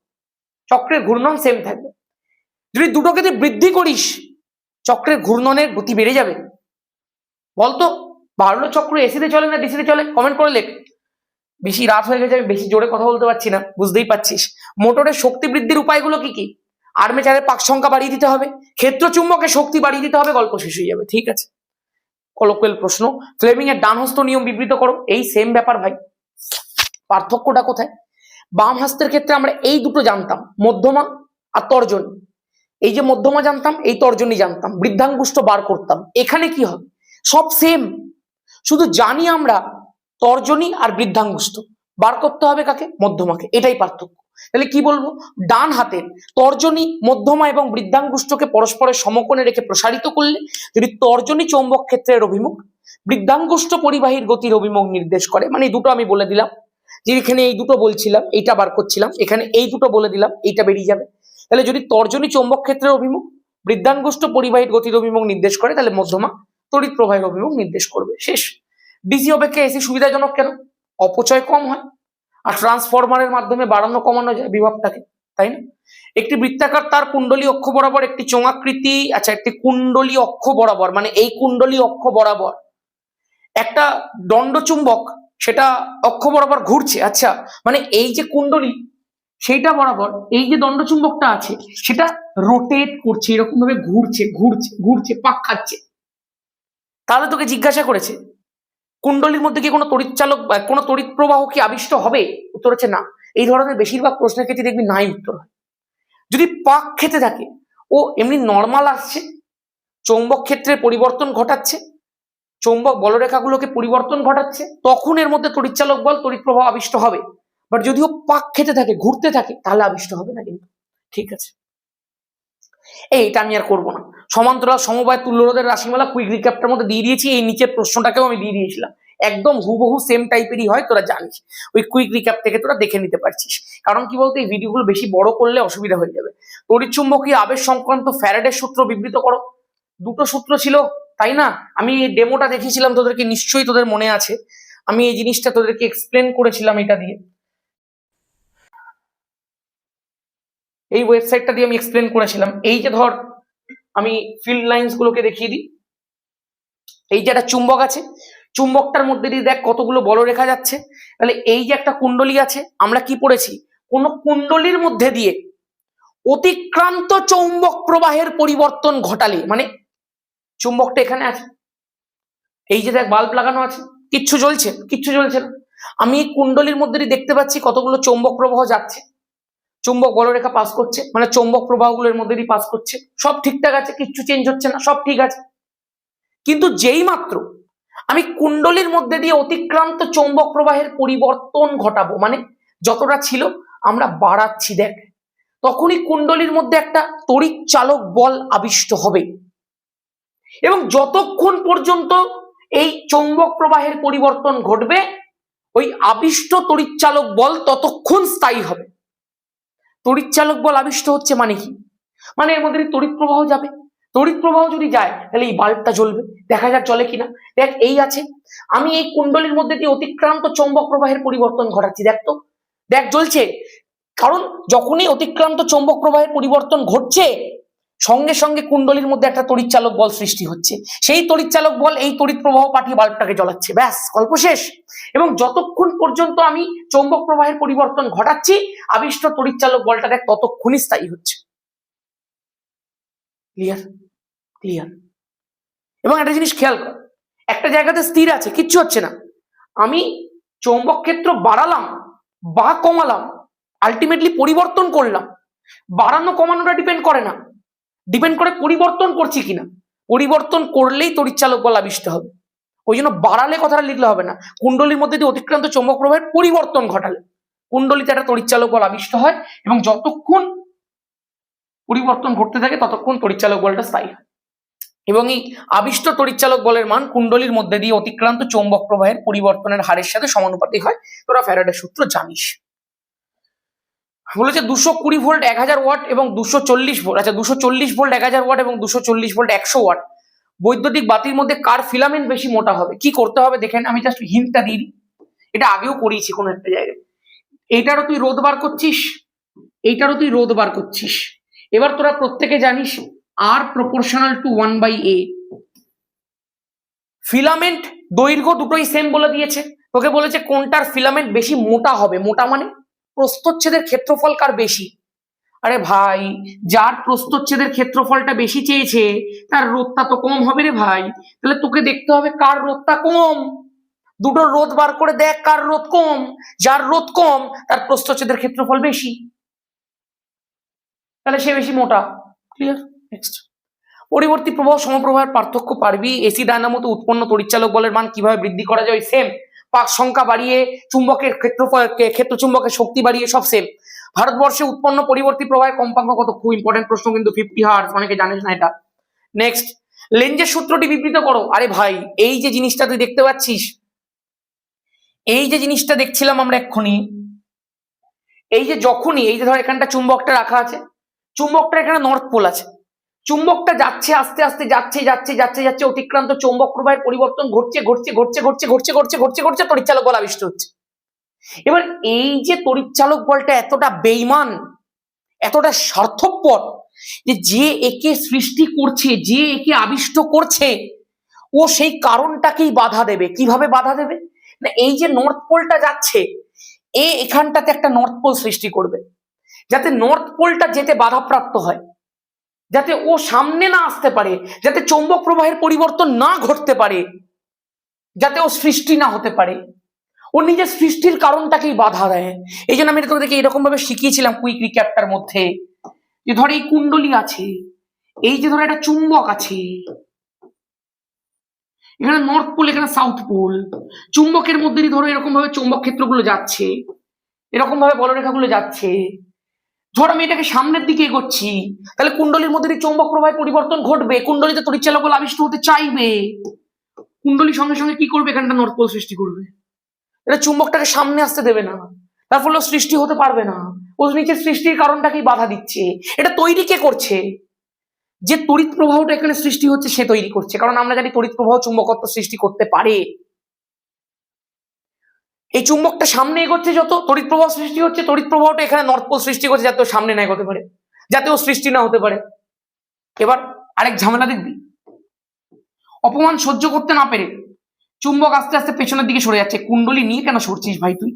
Speaker 1: চক্রের ঘূর্ণন সেম থাকবে। যদি দুটোকে তুই বৃদ্ধি করিস, চক্রের ঘূর্ণনের গতি বেড়ে যাবে। বলতো বার্লো চক্র এসিতে চলে না ডিসিতে চলে? কমেন্ট করে লেখ। বেশি রাত হয়ে গেছে, আমি বেশি জোরে কথা বলতে পারছি না, বুঝতেই পারছিস। মোটরের শক্তি বৃদ্ধির উপায়গুলো কি কি? আর্মেচারের পাক সংখ্যা বাড়িয়ে দিতে হবে, ক্ষেত্র চুম্বকের শক্তি বাড়িয়ে দিতে হবে, গল্প শেষ হয়ে যাবে। ঠিক আছে, কলোকুয়াল প্রশ্ন। ফ্লেমিং এর ডান হস্ত নিয়ম বিবৃত করো। এই সেম ব্যাপার ভাই, পার্থক্যটা কোথায়? বাম হস্তের ক্ষেত্রে আমরা এই দুটো জানতাম, মধ্যমা আর তর্জনী। এই যে মধ্যমা জানতাম, এই তর্জনী জানতাম, বৃদ্ধাঙ্গুষ্ঠ বার করতাম। এখানে কি হবে? সব সেম, শুধু জানি আমরা তর্জনী আর বৃদ্ধাঙ্গুষ্ঠ, বার করতে হবে কাকে? মধ্যমাকে। এটাই পার্থক্য। তাহলে কি বলবো? ডান হাতের তর্জনী, মধ্যমা এবং বৃদ্ধাঙ্গুষ্ঠকে পরস্পরের সমকোণে রেখে প্রসারিত করলে যদি তর্জনী চৌম্বক ক্ষেত্রের অভিমুখ, বৃদ্ধাঙ্গুষ্ঠ পরিবাহীর গতির অভিমুখ নির্দেশ করে। মানে এই দুটো আমি বলে দিলাম, যে এখানে এই দুটো বলছিলাম, এইটা বার করছিলাম, এখানে এই দুটো বলে দিলাম, এইটা বেরিয়ে যাবে। তাহলে যদি তর্জনী চৌম্বক ক্ষেত্রের অভিমুখ, বৃদ্ধাঙ্গুষ্ঠ পরিবাহীর গতির অভিমুখ নির্দেশ করে, তাহলে মধ্যমা তড়িৎ প্রবাহের অভিমুখ নির্দেশ করবে। শেষ। ডিসি অপেক্ষা এসি সুবিধাজনক কেন? অপচয় কম হয়, আর ট্রান্সফরমারের মাধ্যমে বাড়ানো কমানো যায় বিভবটাকে, তাই না? একটি বৃত্তাকার তার কুণ্ডলী অক্ষ বরাবর একটি চোঙাকৃতি, আচ্ছা একটি কুণ্ডলী অক্ষ বরাবর, মানে এই কুণ্ডলী অক্ষ বরাবর একটা দণ্ডচুম্বক সেটা অক্ষ বরাবর ঘুরছে। আচ্ছা, মানে এই যে কুণ্ডলী সেইটা বরাবর এই যে দণ্ডচুম্বকটা আছে সেটা রোটেট করছে, এরকম ভাবে ঘুরছে ঘুরছে ঘুরছে, পাক খাচ্ছে। তাহলে তোকে জিজ্ঞাসা করেছে কুণ্ডলীর মধ্যে কি কোনো তড়িৎচালক বা কোনো তড়িৎ প্রবাহ কি আবিষ্ট হবে? উত্তর হচ্ছে না। এই ধরনের বেশিরভাগ প্রশ্নের ক্ষেত্রে দেখবি নাই উত্তর হয়। যদি পাক খেতে থাকে ও এমনি নর্মাল আসছে, চৌম্বক ক্ষেত্রে পরিবর্তন ঘটাচ্ছে, চৌম্বক বলরেখাগুলোকে পরিবর্তন ঘটাচ্ছে, তখন এর মধ্যে তড়িৎচালক বল তড়িৎ প্রবাহ আবিষ্ট হবে। বাট যদিও পাক খেতে থাকে, ঘুরতে থাকে, তাহলে আবিষ্ট হবে না কিন্তু। ঠিক আছে, এটা আমি আর করবো না। সমান্তরাল সমবায় তুল্যরোধের রাশিমালা কুইক রিক্যাপটার মধ্যে দিয়ে দিয়েছি, এই নিচের প্রশ্নটাকেও আমি দিয়ে দিয়েছিলাম, একদম হুবহু সেম টাইপেরই হয়, তোরা জানিস। ওই কুইক রিক্যাপ থেকে তোরা দেখে নিতে পারছিস। কারণ কি বলতো, এই ভিডিওগুলো বেশি বড় করলে অসুবিধা হয়ে যাবে। তড়িৎচুম্বকীয় আবেশ সংক্রান্ত ফ্যারাডের সূত্র বিবৃত করো। দুটো সূত্র ছিল, তাই না? আমি ডেমোটা দেখিয়েছিলাম তোদেরকে, নিশ্চয়ই তোদের মনে আছে। আমি এই জিনিসটা তোদেরকে এক্সপ্লেন করেছিলাম এটা দিয়ে, এই ওয়েবসাইটটা দিয়ে আমি এক্সপ্লেন করেছিলাম। এই যে ধর, আমি ফিল্ড লাইন্স গুলোকে দেখিয়ে দিই। এই যে একটা চুম্বক আছে, চুম্বকটার মধ্যে দিয়ে দেখ কতগুলো বলরেখা যাচ্ছে। তাহলে এই যে একটা কুণ্ডলী আছে, আমরা কি পড়েছি, কোন কুণ্ডলীর মধ্যে দিয়ে অতিক্রান্ত চৌম্বক প্রবাহের পরিবর্তন ঘটালে, মানে চুম্বকটা এখানে আছে, এই যে দেখ বাল্ব লাগানো আছে, কিচ্ছু জ্বলছে, কিচ্ছু জ্বলছে না। আমি এই কুণ্ডলীর মধ্যে দিয়ে দেখতে পাচ্ছি কতগুলো চৌম্বক প্রবাহ যাচ্ছে, চৌম্বক বলরেখা পাস করছে, মানে চৌম্বক প্রবাহগুলোর মধ্যে দিয়ে পাস করছে, সব ঠিকঠাক আছে, কিচ্ছু চেঞ্জ হচ্ছে না, সব ঠিক আছে। কিন্তু যেই মাত্র আমি কুণ্ডলীর মধ্যে দিয়ে অতিক্রান্ত চৌম্বক প্রবাহের পরিবর্তন ঘটাবো, মানে যতটা ছিল আমরা বাড়াচ্ছি দেখ, তখনই কুণ্ডলীর মধ্যে একটা তড়িৎ চালক বল আবিষ্ট হবে। এবং যতক্ষণ পর্যন্ত এই চৌম্বক প্রবাহের পরিবর্তন ঘটবে, ওই আবিষ্ট তড়িৎ চালক বল ততক্ষণ স্থায়ী হবে। তড়িৎ চালক বল আবিষ্ট হচ্ছে মানে কি, মানে এর মধ্যে তড়িৎ প্রবাহ যাবে, তড়িৎ প্রবাহ যদি যায় তাহলে এই বাল্বটা জ্বলবে। দেখা যাক জ্বলে কিনা। দেখ এই আছে, আমি এই কুণ্ডলীর মধ্যে দিয়ে অতিক্রান্ত চৌম্বক প্রবাহের পরিবর্তন ঘটাচ্ছি, দেখ তো, দেখ জ্বলছে। কারণ যখনই অতিক্রান্ত চৌম্বক প্রবাহের পরিবর্তন ঘটছে, সঙ্গে সঙ্গে কুণ্ডলীর মধ্যে একটা তড়িৎ চালক বল সৃষ্টি হচ্ছে, সেই তড়িৎ চালক বল এই তড়িৎ প্রবাহ পাঠিয়ে বাল্বটাকে জ্বলাচ্ছে, ব্যাস গল্প শেষ। এবং যতক্ষণ পর্যন্ত আমি চৌম্বক প্রবাহের পরিবর্তন ঘটাচ্ছি, আবিষ্ট তড়িৎ চালক বলটা দেখ ততক্ষণই স্থায়ী হচ্ছে। ক্লিয়ার? ক্লিয়ার? এবং একটা জিনিস খেয়াল কর, একটা জায়গাতে স্থির আছে, কিচ্ছু হচ্ছে না, আমি চৌম্বক ক্ষেত্র বাড়ালাম বা কমালাম, আলটিমেটলি পরিবর্তন করলাম। বাড়ানো কমানোটা ডিপেন্ড করে না, ডিপেন্ড করে পরিবর্তন করছি কিনা। পরিবর্তন করলেই তড়িৎচালক বল আবিষ্ট হবে। ওই জন্য বাড়ালে কথাটা লিখলে হবে না, কুণ্ডলীর মধ্যে দিয়ে অতিক্রান্ত চৌম্বক প্রবাহের পরিবর্তন ঘটালে কুণ্ডলীতে একটা তড়িৎচালক বল আবিষ্ট হয়, এবং যতক্ষণ পরিবর্তন ঘটতে থাকে ততক্ষণ তড়িৎচালক বলটা স্থায়ী হয়। এবং এই আবিষ্ট তড়িৎচালক বলের মান কুণ্ডলীর মধ্যে দিয়ে অতিক্রান্ত চৌম্বক প্রবাহের পরিবর্তনের হারের সাথে সমানুপাতিক হয়। তোরা ফ্যারাডের সূত্র জানিস। বলেছে 220 ভোল্ট 1000 ওয়াট এবং 240 ভোল্ট, আচ্ছা 240 ভোল্ট 1000 ওয়াট এবং 240 ভোল্ট 100 ওয়াট বৈদ্যুতিক বাতির মধ্যে কার ফিলামেন্ট বেশি মোটা হবে? কি করতে হবে দেখেন, আমি জাস্ট হিন্টটা দিই, এটা আগেও করিয়েছি কোনো একটা জায়গায়। এইটারও তুই রোধ বার করছিস, এইটারও তুই রোধ বার করছিস। এবার তোরা প্রত্যেকে জানিস আর প্রপোর্শনাল টু 1/a। ফিলামেন্ট দৈর্ঘ্য দুটোই সেম বলে দিয়েছে, তোকে বলেছে কোনটার ফিলামেন্ট বেশি মোটা হবে। মোটা মানে প্রস্থচ্ছেদের ক্ষেত্রফল কার বেশি। আরে ভাই, যার প্রস্থচ্ছেদের ক্ষেত্রফলটা বেশি চেয়েছে তার রোধটা তো কম হবে রে ভাই। তাহলে তোকে দেখতে হবে কার রোধটা কম, দুটোর রোধ বার করে দেখ কার রোধ কম। যার রোধ কম তার প্রস্থচ্ছেদের ক্ষেত্রফল বেশি, তাহলে সে বেশি মোটা। ক্লিয়ার? নেক্সট, পরিবর্তী প্রবাহ সমপ্রবাহের পার্থক্য পারবি। এসি ডায়নামোতে উৎপন্ন তড়িৎচালক বলের মান কিভাবে বৃদ্ধি করা যায়? সেম, পাক সংখ্যা বাড়িয়ে, চুম্বকের ক্ষেত্রফল, ক্ষেত্র চুম্বকের শক্তি বাড়িয়ে, সব সেম। ভারতবর্ষে উৎপন্ন পরিবর্তী প্রবাহের কম্পাঙ্ক কত? খুব ইম্পর্টেন্ট প্রশ্ন কিন্তু, 50 হার্টজ, অনেকে জানিস না এটা। নেক্সট, লেঞ্জের সূত্রটি বিবৃত করো। আরে ভাই, এই যে জিনিসটা তুই দেখতে পাচ্ছিস, এই যে জিনিসটা দেখছিলাম আমরা এক্ষুনি, এই যে যখনই এই যে ধর এখানটা চুম্বকটা রাখা আছে, চুম্বকটা এখানে নর্থ পোল আছে, চুম্বকটা যাচ্ছে আস্তে আস্তে যাচ্ছে যাচ্ছে যাচ্ছে যাচ্ছে, অতিক্রান্ত চৌম্বক প্রবাহের পরিবর্তন ঘটছে ঘটছে ঘটছে ঘটছে ঘটছে ঘটছে ঘটছে ঘটছে তড়িৎচালক বল আবিষ্ট হচ্ছে। এবার এই যে তড়িৎচালক বলটা এতটা বেঈমান, এতটা স্বার্থপর, যে একে সৃষ্টি করছে, যে একে আবিষ্ট করছে, ও সেই কারণটাকেই বাধা দেবে। কিভাবে বাধা দেবে না, এই যে নর্থ পোলটা যাচ্ছে, এখানটাতে একটা নর্থ পোল সৃষ্টি করবে, যাতে নর্থ পোলটা যেতে বাধাপ্রাপ্ত হয়, যাতে ও সামনে না আসতে পারে, যাতে চৌম্বক প্রবাহের পরিবর্তন না ঘটতে পারে, যাতে ও সৃষ্টি না হতে পারে। ও নিজের সৃষ্টির কারণটাকেই বাধা দেয়। এই জন্য আমি তোদেরকে এরকম ভাবে শিখিয়েছিলাম কুইক রিক্যাপটার মধ্যে, যে ধর এই কুণ্ডলী আছে, এই যে ধরো একটা চুম্বক আছে, এখানে নর্থ পোল, এখানে সাউথ পোল, চুম্বকের মধ্যে দিয়ে ধরো এরকম ভাবে চুম্বক ক্ষেত্রগুলো যাচ্ছে, এরকম ভাবে বলরেখাগুলো যাচ্ছে। ধর আমি এটাকে সামনের দিকে এগোচ্ছি, তাহলে কুণ্ডলীর মধ্যে দিয়ে চৌম্বক প্রবাহের পরিবর্তন ঘটবে, কুণ্ডলীতে তড়িৎচালক বল আবিষ্ট হতে চাইবে, কুণ্ডলীর সঙ্গে সঙ্গে কি করবে, এখানটা নর্থ পোল সৃষ্টি করবে। এটা চুম্বকটাকে সামনে আসতে দেবে না, তার ফলে সৃষ্টি হতে পারবে না। ও নিচের সৃষ্টির কারণটাকেই বাধা দিচ্ছে। এটা তৈরি কে করছে? যে তড়িৎ প্রবাহটা এখানে সৃষ্টি হচ্ছে সে তৈরি করছে, কারণ আমরা জানি তড়িৎ প্রবাহ চুম্বকত্ব সৃষ্টি করতে পারে। এই চুম্বকটা সামনে এগোচ্ছে, যত তড়িৎ প্রবাহ সৃষ্টি হচ্ছে, তড়িৎ প্রবাহটা এখানে নর্থ পোল সৃষ্টি করছে যাতে ও সামনে না এগোতে পারে, যাতে ও সৃষ্টি না হতে পারে। এবার আরেক ঝামেলা দেখবি, অপমান সহ্য করতে না পেরে চুম্বক আস্তে আস্তে পেছনের দিকে সরে যাচ্ছে। কুণ্ডলী নিয়ে কেন সরছিস ভাই তুই?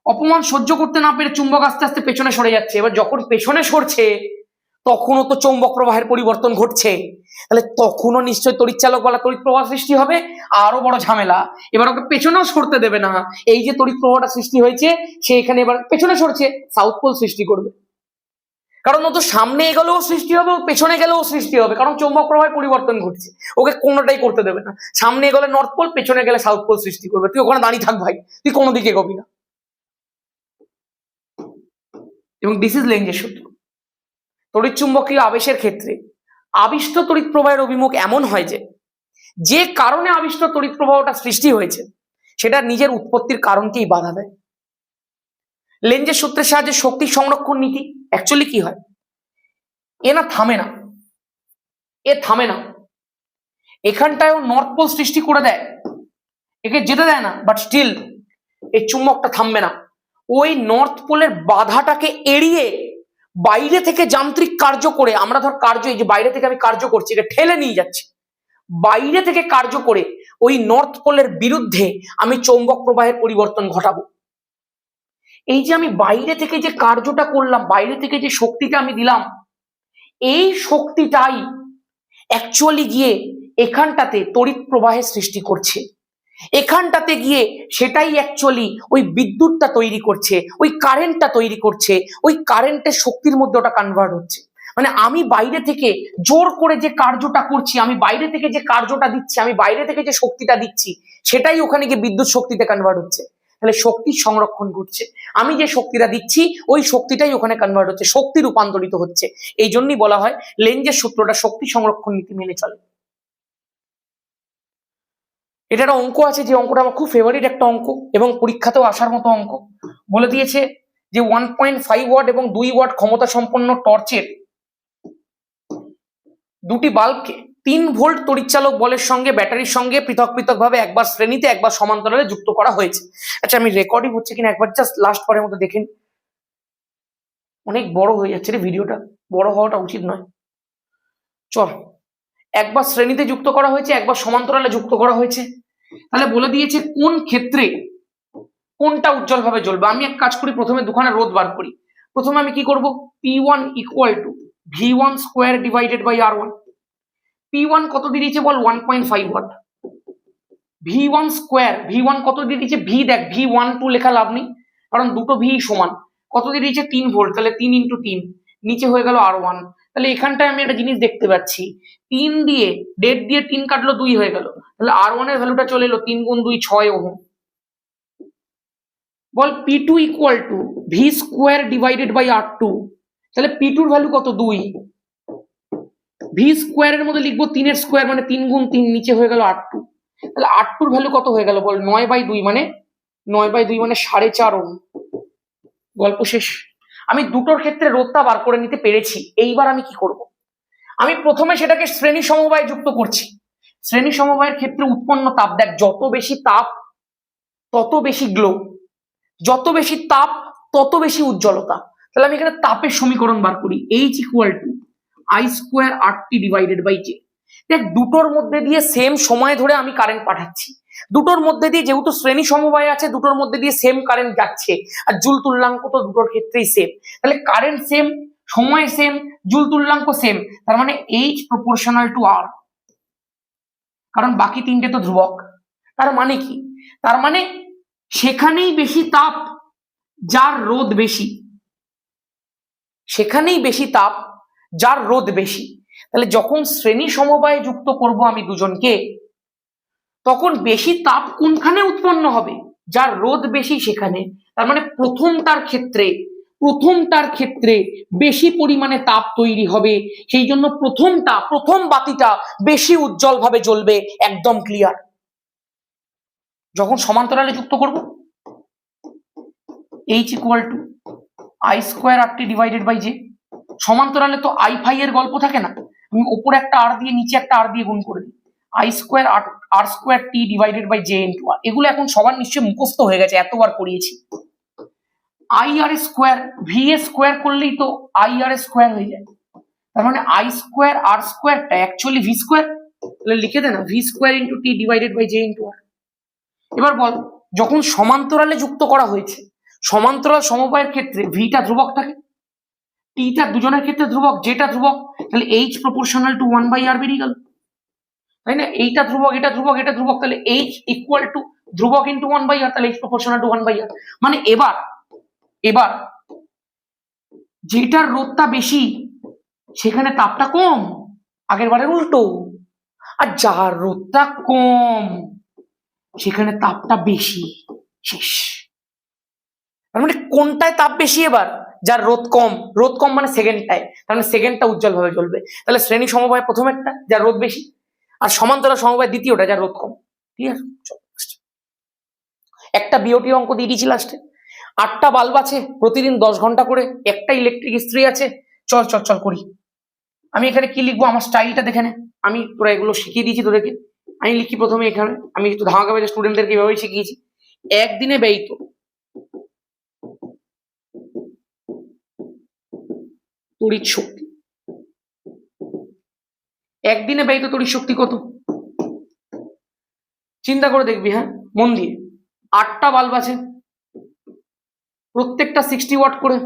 Speaker 1: অপমান সহ্য করতে না পেরে চুম্বক আস্তে আস্তে পেছনে সরে যাচ্ছে। এবার যখন পেছনে সরছে তখনও তো চৌম্বক প্রবাহের পরিবর্তন ঘটছে, তাহলে তখনও নিশ্চয়ই তড়িৎচালক বলা তড়িৎ প্রবাহ সৃষ্টি হবে। আরো বড় ঝামেলা, এবার ওকে পেছনেও সরতে দেবে না। এই যে তড়িৎ প্রবাহটা সৃষ্টি হয়েছে সে এখানে এবার পেছনে সরছে, সাউথ পোল সৃষ্টি করবে। কারণ ও তো সামনে এগোলেও সৃষ্টি হবে, পেছনে গেলেও সৃষ্টি হবে, কারণ চৌম্বক প্রবাহের পরিবর্তন ঘটছে। ওকে কোনোটাই করতে দেবে না, সামনে এগোলে নর্থ পোল, পেছনে গেলে সাউথ পোল সৃষ্টি করবে। তুই ওখানে দাঁড়িয়ে থাক ভাই, তুই কোনো দিকে এগোবি না। এবং দিস ইজ লেঞ্জের সূত্র। তড়িৎ চুম্বকীয় আবেশের ক্ষেত্রে আবিষ্ট তড়িৎ প্রবাহের অভিমুখ এমন হয় যে কারণে আবিষ্ট তড়িৎ প্রবাহটা সৃষ্টি হয়েছে সেটা নিজের উৎপত্তির কারণকেই বাধা দেয়। লেঞ্জের সূত্রের সাহায্যে শক্তি সংরক্ষণ নীতি অ্যাকচুয়ালি কি হয়, এ না থামে না, এ থামে না, এখানটায়ও নর্থ পোল সৃষ্টি করে দেয়, একে যেতে দেয় না, বাট স্টিল এই চুম্বকটা থামবে না। ওই নর্থ পোলের বাধাটাকে এড়িয়ে বাইরে থেকে যান্ত্রিক কার্য করে, আমরা ধর কার্য, এই যে বাইরে থেকে আমি কার্য করছি, এটা ঠেলে নিয়ে যাচ্ছি, বাইরে থেকে কার্য করে ওই নর্থ পোলের বিরুদ্ধে আমি চৌম্বক প্রবাহের পরিবর্তন ঘটাবো। এই যে আমি বাইরে থেকে যে কার্যটা করলাম, বাইরে থেকে যে শক্তিটা আমি দিলাম, এই শক্তিটাই অ্যাকচুয়ালি গিয়ে এখানটাতে তড়িৎ প্রবাহের সৃষ্টি করছে, এখানটাতে গিয়ে সেটাই অ্যাকচুয়ালি ওই বিদ্যুৎটা তৈরি করছে, ওই কারেন্টটা তৈরি করছে, ওই কারেন্টের শক্তির মধ্যে ওটা কনভার্ট হচ্ছে। মানে আমি বাইরে থেকে জোর করে যে কার্যটা করছি, আমি বাইরে থেকে যে কার্যটা দিচ্ছি, আমি বাইরে থেকে যে শক্তিটা দিচ্ছি, সেটাই ওখানে গিয়ে বিদ্যুৎ শক্তিতে কনভার্ট হচ্ছে। তাহলে শক্তির সংরক্ষণ ঘটছে, আমি যে শক্তিটা দিচ্ছি ওই শক্তিটাই ওখানে কনভার্ট হচ্ছে, শক্তি রূপান্তরিত হচ্ছে। এই জন্যই বলা হয় লেঞ্জের সূত্রটা শক্তি সংরক্ষণ নীতি মেনে চলে। এটা একটা অঙ্ক আছে, যে অঙ্কটা আমার খুব ফেভারিট একটা অঙ্ক এবং পরীক্ষাতেও আসার মতো অঙ্ক। বলে দিয়েছে যে 1.5 ওয়াট এবং 2 ওয়াট ক্ষমতা সম্পন্ন টর্চের দুটি বাল্বকে 3 ভোল্ট তড়িৎচালক বলের সঙ্গে ব্যাটারির সঙ্গে পৃথক পৃথক ভাবে একবার শ্রেণীতে একবার সমান্তরালে যুক্ত করা হয়েছে। আচ্ছা, আমি রেকর্ডিং হচ্ছে কিনা একবার জাস্ট লাস্ট বারের মতো দেখেন। অনেক বড় হয়ে যাচ্ছে রে ভিডিওটা, বড় হওয়াটা উচিত নয়। চল, একবার শ্রেণীতে যুক্ত করা হয়েছে, একবার সমান্তরালে যুক্ত করা হয়েছে। তাহলে বলে দিয়েছে কোন ক্ষেত্রে কোনটা উজ্জ্বল ভাবে জ্বলবে। আমি এক কাজ করি, প্রথমে দুখানা রোধ বার করি। প্রথমে আমি কি করব, P1 equal to V1 square divided by R1। P1 কত দিয়ে দিয়েছে বল, 1.5 ওয়াট। V1 স্কোয়ার, V1 কত দিয়ে দিয়েছে, V দেখ, V12 লেখা লাভ নেই, কারণ দুটো V সমান। কত দিয়ে দিয়েছে, 3 ভোল্ট, তাহলে 3 ইন্টু 3, নিচে হয়ে গেল R1। তাহলে এখানটায় আমি একটা জিনিস দেখতে পাচ্ছি, 3 দিয়ে 1.5 দিয়ে 3 কাটলো, 2 হয়ে গেল, তাহলে R1 এর ভ্যালুটা চলে এলো 3 গুণ 2 6 ওহম। বল P2 equal to V square divided by R2। তাহলে P2 এর ভ্যালু কত, 2। V স্কোয়ারের মধ্যে লিখবো 3 এর স্কোয়ার মানে 3 গুণ 3, নিচে হয়ে গেল R2। তাহলে R2 এর ভ্যালু কত হয়ে গেল বল, 9/2 মানে 9/2 মানে 4.5 ওহম। গল্প শেষ। আমি দুটোর ক্ষেত্রে রোধটা বার করে নিতে পেরেছি। এইবার আমি কি করব, আমি প্রথমে সেটাকে শ্রেণী সমবায়ে যুক্ত করছি। শ্রেণী সমবায়ের ক্ষেত্রে উৎপন্ন তাপ দেখ, যত বেশি তাপ তত বেশি গ্লো, যত বেশি তাপ তত বেশি উজ্জ্বলতা। তাহলে আমি এখানে তাপের সমীকরণ বার করি, H equal to I square RT divided by J। দেখ, দুটোর মধ্যে দিয়ে সেম সময় ধরে আমি কারেন্ট পাঠাচ্ছি, দুটোর মধ্যে দিয়ে যেহেতু শ্রেণী সমবায় আছে, দুটোর মধ্যে দিয়ে সেম কারেন্ট যাচ্ছে, আর জুল তুল্যাঙ্ক তো দুটোর ক্ষেত্রেই সেম। তাহলে কারেন্ট সেম, সময় সেম, জুল তুল্যাঙ্ক সেম, তার মানে H প্রপোর্শনাল টু R, কারণ বাকি তিনটে তো ধ্রুবক। তার মানে কি, তার মানে সেখানেই বেশি তাপ যার রোধ বেশি, সেখানেই বেশি তাপ যার রোধ বেশি। তাহলে যখন শ্রেণী সমবায়ে যুক্ত করব আমি দুজনকে, তখন বেশি তাপ কোনখানে উৎপন্ন হবে? যার রোধ বেশি সেখানে। তার মানে প্রথমটার ক্ষেত্রে বেশি পরিমাণে তাপ তৈরি হবে, সেই জন্য প্রথম বাতিটা বেশি উজ্জ্বল ভাবে জ্বলবে। একদম ক্লিয়ার। যখন সমান্তরালে যুক্ত করব, H equal to I square RT divided by J। সমান্তরালে তো I ফাই এর গল্প থাকে না, আমি উপরে একটা R দিয়ে নিচে একটা R দিয়ে গুণ করে দিই, I square R square T divided by J into R। এগুলো এখন সবার নিশ্চয়ই মুখস্থ হয়ে গেছে, এতবার পড়িয়েছি। I R স্কোয়ার ভি এ স্কোয়ার করলেই তো I R স্কোয়ার হয়ে যায়, তার মানে I স্কোয়ার R স্কোয়ারটা অ্যাকচুয়ালি ভি স্কোয়ার, তাহলে লিখে দে না V square into T divided by J into R. এবার বল, যখন সমান্তরালে যুক্ত করা হয়েছে, সমান্তরাল সমবায়ের ক্ষেত্রে ভিটা ধ্রুবক থাকে, টিটা দুজনের ক্ষেত্রে ধ্রুবক, যেটা ধ্রুবক, তাহলে H প্রপোর্শনাল টু 1/r বেরিয়ে গেল, তাই না? এইটা ধ্রুবক, এটা ধ্রুবক, এটা ধ্রুবক, তাহলে H ইকুয়াল টু ধ্রুবক ইন্টু 1/r, তাহলে H প্রপোর্শনাল টু 1/r। মানে এবার যেটার রোধটা বেশি সেখানে তাপটা কম, আগের বারের উল্টো। আর যার রোধটা কম সেখানে তাপটা বেশি, শেষ। তার মানে কোনটায় তাপ বেশি? এবার যার রোধ কম মানে সেকেন্ডটায়, তার মানে সেকেন্ডটা উজ্জ্বল ভাবে জ্বলবে। তাহলে শ্রেণী সমবায় প্রথমেরটা যার রোধ বেশি, আর সমান্তরাল সমবায় দ্বিতীয়টা যার রোধ কম। ক্লিয়ার? একটা বিওটি অঙ্ক দিয়ে দিয়েছি লাস্টে। 8টা বাল্ব আছে, প্রতিদিন 10 ঘন্টা করে, একটা ইলেকট্রিক ইস্ত্রি আছে, চল করি। আমি এখানে কি লিখবো, আমার স্টাইলটা দেখে নে, আমি তোরা এগুলো শিখিয়ে দিয়েছি তোদেরকে। আমি লিখি প্রথমে এখানে, আমি একটু ধামাকা বেজে স্টুডেন্টদেরকে এভাবেই শিখিয়েছি। একদিনে ব্যয়িত তড়িৎ শক্তি, একদিনে ব্যয়িত তড়িৎ শক্তি কত? চিন্তা করে দেখবি, হ্যাঁ মন দিয়ে। 8টা বাল্ব আছে, প্রত্যেকটা 60 ওয়াট করে,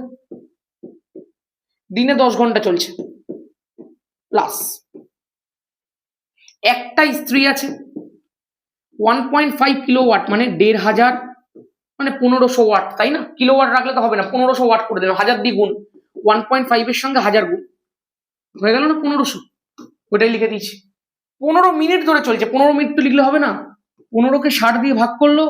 Speaker 1: দিনে 10 ঘন্টা চলছে, প্লাস একটা ইস্ত্রি আছে 1.5 কিলোওয়াট, মানে 1500, মানে 1500 ওয়াট, তাই না? কিলোওয়াট রাখলে তো হবে না, 1500 ওয়াট করে দেবে, 1000 দিয়ে গুণ, 1.5 এর সঙ্গে 1000 গুণ, হয়ে গেল না 1500। ওটাই লিখে দিয়েছি। 15 মিনিট ধরে চলছে, 15 মিনিট তো লিখলে হবে না, 15কে 60 দিয়ে ভাগ করলো,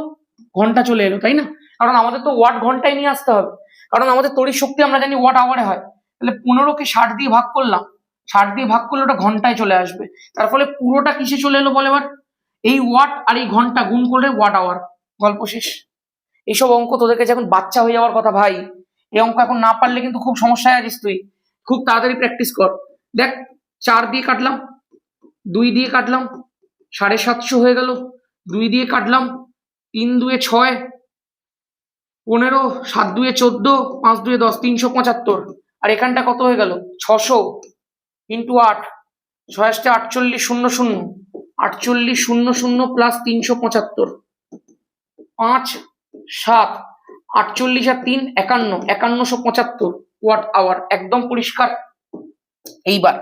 Speaker 1: ঘন্টা চলে এলো, তাই না? কারণ আমাদের তো ওয়াট ঘন্টায় নিয়ে আসতে হবে, কারণ আমাদের তড়িৎ শক্তি আমরা জানি ওয়াট আওয়ারে হয়। তাহলে 15কে 60 দিয়ে ভাগ করলাম, 60 দিয়ে ভাগ করলে ওটা ঘন্টায় চলে আসবে। তার ফলে পুরোটা কিসে চলে এলো বল এবার? এই ওয়াট আর এই ঘন্টা গুণ করলে ওয়াট আওয়ার, গল্প শেষ। এইসব অঙ্ক তোদের কাছে এখন বাচ্চা হয়ে যাওয়ার কথা ভাই, এই অঙ্ক এখন না পারলে কিন্তু খুব সমস্যায় আছিস তুই, খুব তাড়াতাড়ি প্র্যাকটিস কর। দেখ, 4 দিয়ে কাটলাম, 2 দিয়ে কাটলাম, 750 হয়ে গেল, 2 দিয়ে কাটলাম, 3 দুয়ে 6, 15, 7 দুয়ে 14, 5 দুয়ে 10, 375। আর এখানটা কত হয়ে গেল? 600 ইন্টু 8, 6 48 00, 48 00 প্লাস 375, 5 7 48 আর 3 51, 5175 ওয়াট আওয়ার, একদম পরিষ্কার। এইবার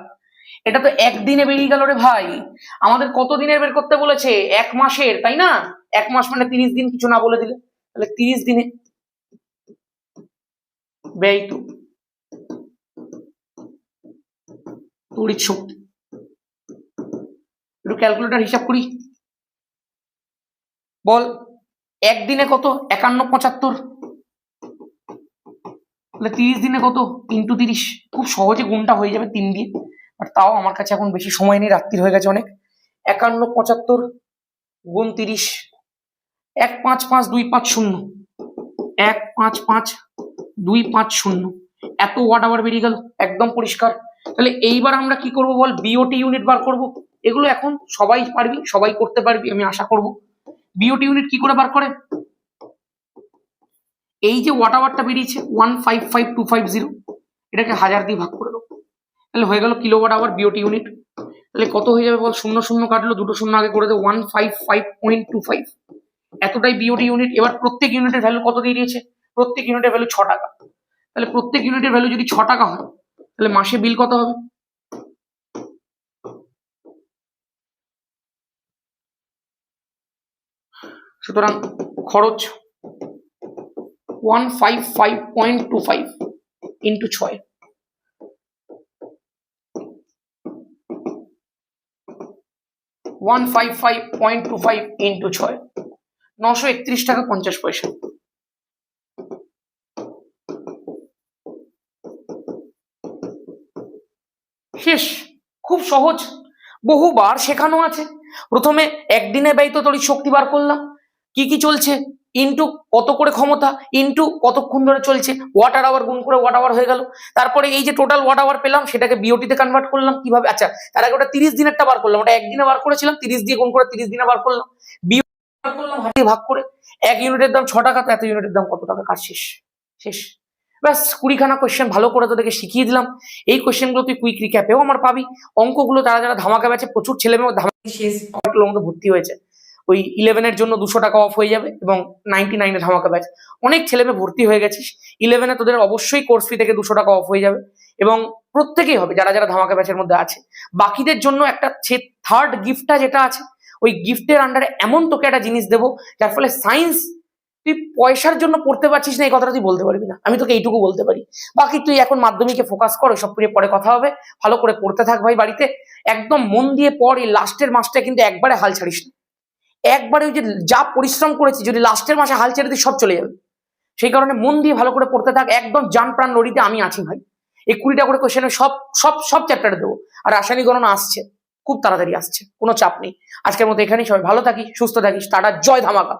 Speaker 1: এটা তো একদিনে বেরিয়ে গেল রে ভাই, আমাদের কত দিনের বের করতে বলেছে? 1 মাসের, তাই না? 1 মাস মানে 30 দিন, কিছু না বলে দিলে, তাহলে 30 দিনে ব্যয়িত তড়িৎ শক্তি, একটু ক্যালকুলেটর হিসাব করি, বল একদিনে কত? 5175, তাহলে 30 দিনে কত? ইন্টু 30। খুব সহজে গুণটা হয়ে যাবে 3 দিয়ে, আর তাও আমার কাছে এখন বেশি সময় নেই, রাত্রির হয়ে গেছে অনেক। 5175 গুণ 30, 155250, 155250, এত ওয়াট আওয়ার বেরিয়ে গেল, একদম পরিষ্কার। তাহলে এইবার আমরা কি করব বল? বিওটি ইউনিট বার করব। এগুলো এখন সবাই পারবি, সবাই করতে পারবি আমি আশা করব। বিওটি ইউনিট কি করে বার করে? এই যে ওয়াট আওয়ারটা বেরিয়েছে 155250, এটাকে 1000 দিয়ে ভাগ করে দেবো, তাহলে হয়ে গেল কিলোওয়াট আওয়ার বিওটি ইউনিট। তাহলে কত হয়ে যাবে বল? 0 0 কাটলো, 2 শূন্য আগে করে দেবো, 155.25, এতটাই বিওটি ইউনিট। এবার প্রত্যেক ইউনিটের ভ্যালু কত দিয়ে দিয়েছে? প্রত্যেক ইউনিটের ভ্যালু 6 টাকা। তাহলে প্রত্যেক ইউনিটের ভ্যালু যদি 6 টাকা হয়, তাহলে মাসে বিল কত হবে? সুতরাং খরচ 155.25 ইন্টু 6, 155.25 ইন্টু 6, 931 টাকা 50 পয়সা। শেষ। খুব সহজ, বহুবার শেখানো আছে। প্রথমে একদিনে ব্যয়িত তড়িৎ শক্তি বার করলাম, কি কি চলছে, ইন্টু কত করে ক্ষমতা, ইন্টু কতক্ষণ ধরে চলছে, ওয়াট আওয়ার গুণ করে ওয়াট আওয়ার হয়ে গেল। তারপরে এই যে টোটাল ওয়াট আওয়ার পেলাম সেটাকে বিওটিতে কনভার্ট করলাম কিভাবে, আচ্ছা তার আগে ওটা 30 দিনেরটা বার করলাম, ওটা একদিনে বার করেছিলাম, 30 দিয়ে গুণ করে 30 দিনে বার করলাম, বিওটি বার করলাম হাতে ভাগ করে, 1 ইউনিটের দাম 6 টাকা, তো এত ইউনিটের দাম কত টাকা, কাজ শেষ। শেষ। ব্যাস 20খানা কোয়েশ্চেন ভালো করে তোদেরকে শিখিয়ে দিলাম। এই কোয়েশ্চেনগুলো তুই কুইক রিক্যাপেও আমার পাবি। অঙ্কগুলো যারা যারা ধামাকা ব্যাচে, প্রচুর ছেলে মেয়ে ধামাকা শেষ মধ্যে ভর্তি হয়েছে, ওই 11-এর জন্য 200 টাকা অফ হয়ে যাবে, এবং 99-এ ধামাকা ব্যাচ অনেক ছেলে মেয়ে ভর্তি হয়ে গেছিস। 11-এ তোদের অবশ্যই কোর্স ফি থেকে 200 টাকা অফ হয়ে যাবে, এবং প্রত্যেকেই হবে যারা যারা ধামাকা ব্যাচের মধ্যে আছে। বাকিদের জন্য একটা থার্ড গিফটটা যেটা আছে, ওই গিফটের আন্ডারে এমন তোকে একটা জিনিস দেবো যার ফলে সায়েন্স তুই পয়সার জন্য পড়তে পারছিস না এই কথাটা তুই বলতে পারবি না, আমি তোকে এইটুকু বলতে পারি। বাকি তুই এখন মাধ্যমিকে ফোকাস কর, সব নিয়ে পরে কথা হবে। ভালো করে পড়তে থাক ভাই বাড়িতে, একদম মন দিয়ে পড়। এই লাস্টের মাসটা কিন্তু একবারে হাল ছাড়িস না, একবারে ওই যে যা পরিশ্রম করেছি যদি লাস্টের মাসে হাল ছেড়ে দিই সব চলে যাবে। সেই কারণে মন দিয়ে ভালো করে পড়তে থাক, একদম জান প্রাণ লড়িতে আমি আছি ভাই। এই 20টা করে কোশ্চেনে সব সব সব চ্যাপ্টারে দেবো, আর রাসায়নিক গণনা আসছে, খুব তাড়াতাড়ি আসছে, কোনো চাপ নেই। আজকের মতো এখানেই, সবাই ভালো থাকিস, সুস্থ থাকিস, টাটা, জয় ধামাকা।